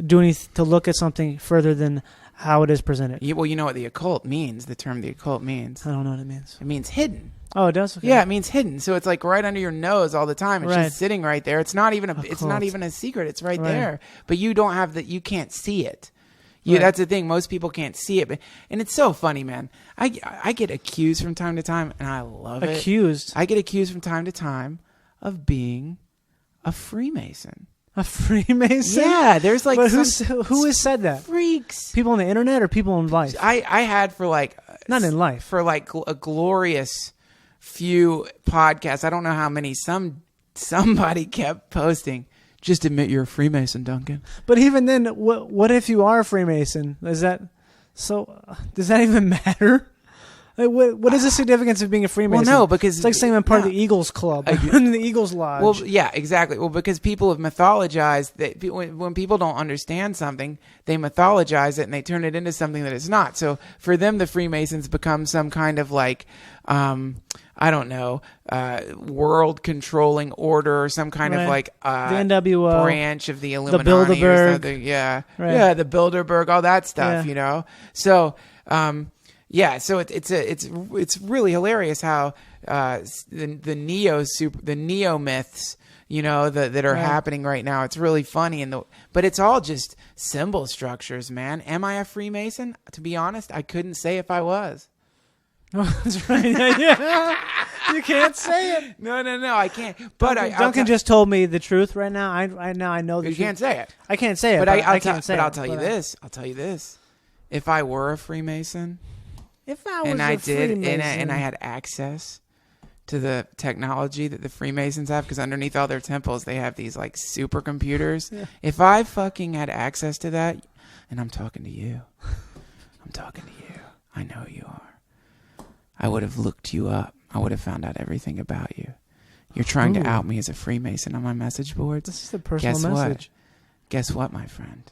do anything, to look at something further than how it is presented. Well, you know what the occult means. The term the occult means. I don't know what it means. It means hidden. Oh, it does. Okay. Yeah, it means hidden. So it's like right under your nose all the time. It's just sitting right there. It's not even It's not even a secret. It's right there. But you don't have that. You can't see it. That's the thing. Most people can't see it, and it's so funny, man. I get accused from time to time, and I love it. Accused? I get accused from time to time of being a Freemason. A Freemason? Yeah, there's like but who has said that? Freaks. People on the internet or people in life? I had for like not in life for like a glorious few podcasts. I don't know how many. Somebody kept posting. Just admit you're a Freemason, Duncan. But even then, what if you are a Freemason? Does that even matter? What is the significance of being a Freemason? Well, no, because it's like saying I'm part of the Eagles Club, in the Eagles Lodge. Well, yeah, exactly. Well, because people have mythologized that when people don't understand something, they mythologize it and they turn it into something that it's not. So for them, the Freemasons become some kind of like, I don't know, world controlling order or some kind of like the NWO branch of the Illuminati or something. Yeah, yeah, the Bilderberg, all that stuff. So. So it's really hilarious how the neo myths that are happening right now. It's really funny but it's all just symbol structures, man. Am I a Freemason? To be honest, I couldn't say if I was. Oh, that's right. Yeah. You can't say it. No, I can't. But Duncan just told me the truth right now. I know the truth. You can't say it. I can't say it. But I can't say it. But I'll tell you this. I'll tell you this. If I were a Freemason, if I was Freemason, and I had access to the technology that the Freemasons have, because underneath all their temples they have these like supercomputers. Yeah. If I fucking had access to that, and I'm talking to you, I know who you are. I would have looked you up. I would have found out everything about you. You're trying to out me as a Freemason on my message boards. This is the personal message. Guess what, my friend?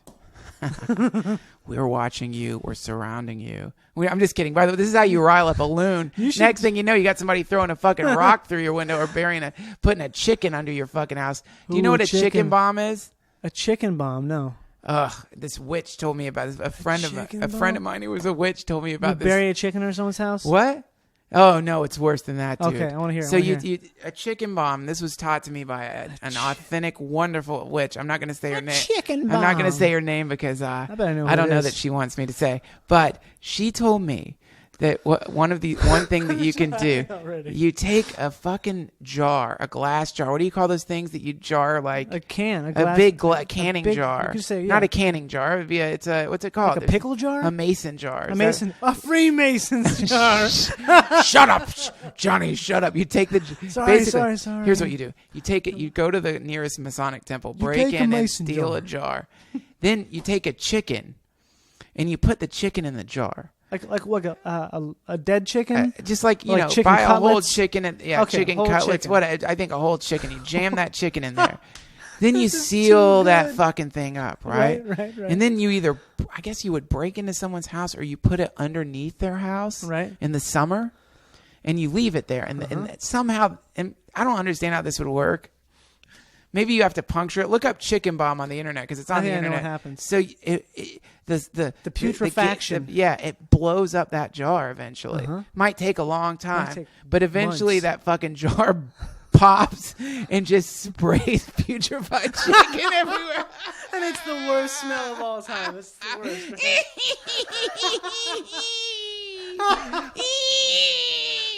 We're watching you. We're surrounding you. I'm just kidding. By the way, this is how you rile up a loon. Next thing you know, you got somebody throwing a fucking rock through your window or putting a chicken under your fucking house. Do you know what a chicken bomb is? A chicken bomb? No. Ugh, this witch told me about this. A friend of mine who was a witch told me about this. Bury a chicken in someone's house? What? Oh no, it's worse than that, dude. Okay, I want to hear. So a chicken bomb. This was taught to me by an authentic, wonderful witch. I'm not going to say her name. Chicken bomb. I'm not going to say her name because I don't know that she wants me to say. But she told me that one thing that you can do, you take a fucking jar, a glass jar. What do you call those things that you jar like a can, a big canning jar? You could say, not a canning jar. It would be what's it called? Like a pickle jar? A mason jar. A Freemason's jar. Shut up, Johnny. Shut up. You take the sorry. Here's what you do. You take it. You go to the nearest Masonic temple, break in and steal a jar. Then you take a chicken, and you put the chicken in the jar. Like what? A dead chicken? Just like buy cutlets? a whole chicken and chicken cutlets. Chicken. What I think a whole chicken. You jam that chicken in there. Then you seal that fucking thing up, right? Right. And then you I guess you would break into someone's house or you put it underneath their house, right, in the summer, and you leave it there. And somehow, and I don't understand how this would work. Maybe you have to puncture it. Look up chicken bomb on the internet because it's on the internet. I know what happens. So the putrefaction. It blows up that jar eventually. Might take a long time, but eventually months. That fucking jar pops and just sprays putrefied chicken everywhere. And it's the worst smell of all time. It's the worst.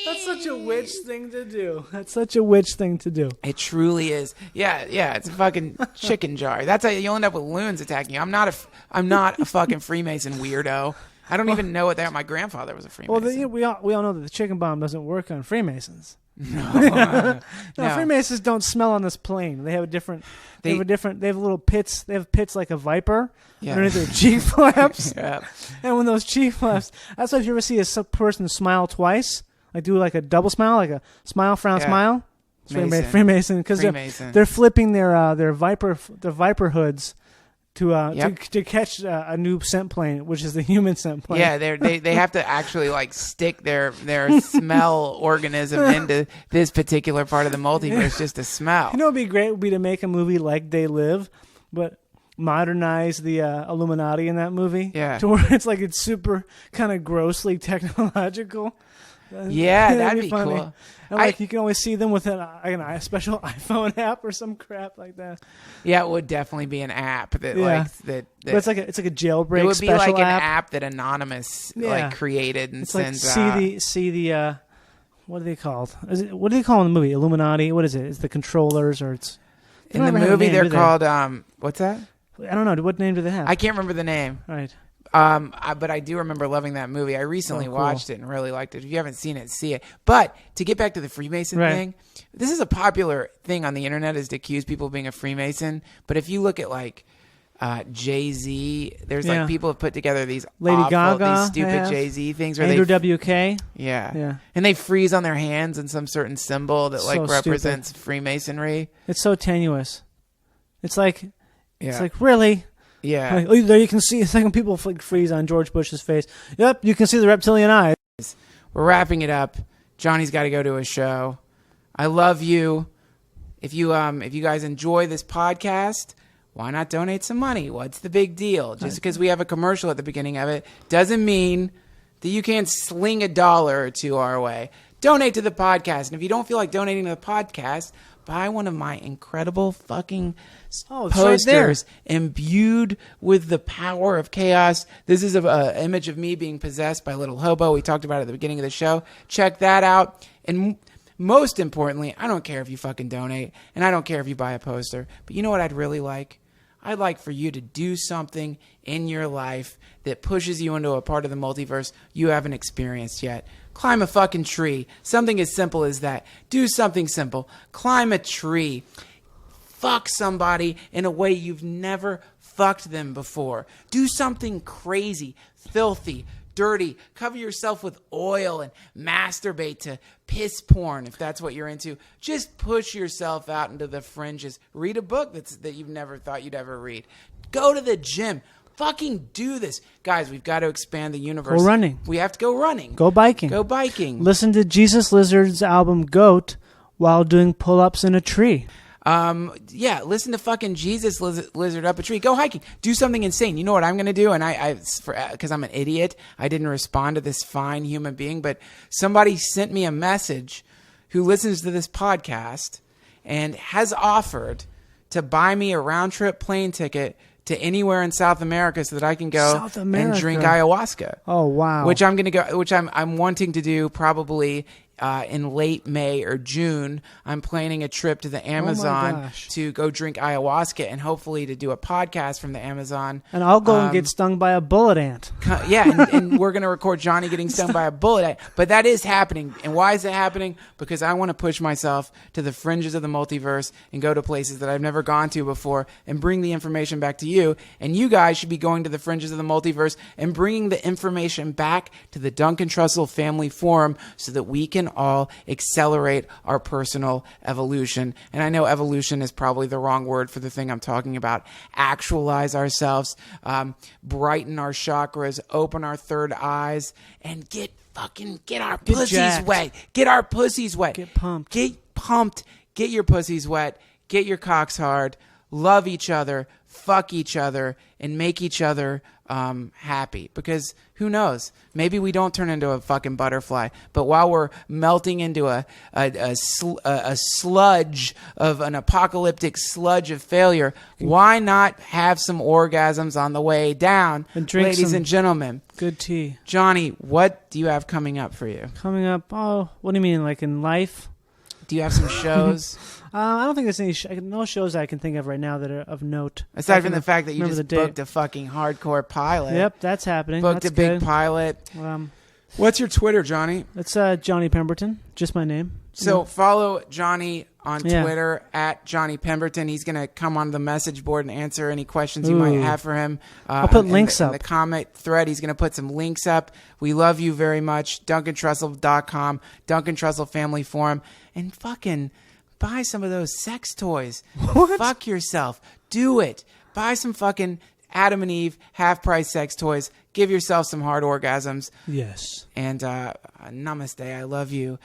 That's such a witch thing to do. It truly is. Yeah. It's a fucking chicken jar. That's how you'll end up with loons attacking you. I'm not a fucking Freemason weirdo. I don't even know what they are. My grandfather was a Freemason. Well, we all know that the chicken bomb doesn't work on Freemasons. No, Freemasons don't smell on this plane. They have a different. They have little pits. They have pits like a viper underneath their cheek flaps. Yeah. And when those cheek flaps, that's why if you ever see a person smile twice, like do like a double smile, like a smile, frown, smile. Freemason, because they're flipping their viper hoods to catch a new scent plane, which is the human scent plane. Yeah, they have to actually like stick their smell organism into this particular part of the multiverse just to smell. You know what would be great would be to make a movie like They Live, but modernize the Illuminati in that movie. Yeah. To where it's super kind of grossly technological. Yeah, that'd be funny. cool. And you can only see them with a special iPhone app or some crap like that. Yeah, it would definitely be an app that that. But it's like a jailbreak. It would special be like app. an app that Anonymous created and it's sends. Like see the what are they called? What do they call in the movie? Illuminati? What is it? It's the controllers or it's in the movie they're called what's that? I don't know. What name do they have? I can't remember the name. Right. But I do remember loving that movie. I recently watched it and really liked it. If you haven't seen it, see it. But to get back to the Freemason thing, this is a popular thing on the internet is to accuse people of being a Freemason. But if you look at like Jay-Z, there's like people have put together these Lady Gaga, these stupid Jay-Z things where Andrew WK. Yeah. And they freeze on their hands in some certain symbol that like represents Freemasonry. It's so tenuous. It's like really. Yeah. Like, there you can see. It's like when people freeze on George Bush's face. Yep, you can see the reptilian eyes. We're wrapping it up. Johnny's got to go to a show. I love you. If you guys enjoy this podcast, why not donate some money? What's the big deal? Just because we have a commercial at the beginning of it doesn't mean that you can't sling $1 or $2 our way. Donate to the podcast. And if you don't feel like donating to the podcast, buy one of my incredible fucking posters imbued with the power of chaos. This is an image of me being possessed by Little Hobo. We talked about it at the beginning of the show. Check that out. And most importantly, I don't care if you fucking donate, and I don't care if you buy a poster. But you know what I'd really like? I'd like for you to do something in your life that pushes you into a part of the multiverse you haven't experienced yet. Climb a fucking tree. Something as simple as that. Do something simple. Climb a tree. Fuck somebody in a way you've never fucked them before. Do something crazy, filthy, dirty. Cover yourself with oil and masturbate to piss porn if that's what you're into. Just push yourself out into the fringes. Read a book that you've never thought you'd ever read. Go to the gym. Fucking do this. Guys, we've got to expand the universe. Go running. We have to go running. Go biking. Go biking. Listen to Jesus Lizard's album Goat while doing pull-ups in a tree. Listen to fucking Jesus Lizard up a tree. Go hiking. Do something insane. You know what I'm going to do? And because I'm an idiot, I didn't respond to this fine human being, but somebody sent me a message who listens to this podcast and has offered to buy me a round-trip plane ticket to anywhere in South America so that I can go and drink ayahuasca. Oh, wow. Which I'm wanting to do probably in late May or June. I'm planning a trip to the Amazon to go drink ayahuasca and hopefully to do a podcast from the Amazon. And I'll go and get stung by a bullet ant. And we're going to record Johnny getting stung by a bullet ant. But that is happening. And why is it happening? Because I want to push myself to the fringes of the multiverse and go to places that I've never gone to before and bring the information back to you. And you guys should be going to the fringes of the multiverse and bringing the information back to the Duncan Trussell Family Forum so that we can all accelerate our personal evolution. And I know evolution is probably the wrong word for the thing I'm talking about. Actualize ourselves, brighten our chakras, open our third eyes, and get our pussies wet. Get our pussies wet. Get pumped. Get pumped. Get your pussies wet. Get your cocks hard. Love each other. Fuck each other. And make each other happy, because who knows? Maybe we don't turn into a fucking butterfly, but while we're melting into a sludge of an apocalyptic sludge of failure, why not have some orgasms on the way down, and drink ladies and gentlemen? Good tea. Johnny, what do you have coming up for you? Coming up? Oh, what do you mean, like in life? Do you have some shows? I don't think there's any no shows I can think of right now that are of note. Aside from the fact that you just booked a fucking hardcore pilot. Yep, that's happening. Booked that's a big pilot. What's your Twitter, Johnny? It's Johnny Pemberton, just my name. So follow Johnny on Twitter at Johnny Pemberton. He's going to come on the message board and answer any questions you might have for him. I'll put links up. In the comment thread, he's going to put some links up. We love you very much. DuncanTrussell.com, Duncan Trussell Family Forum. And fucking buy some of those sex toys. What? Fuck yourself. Do it. Buy some fucking Adam and Eve half-price sex toys. Give yourself some hard orgasms. Yes. And namaste. I love you.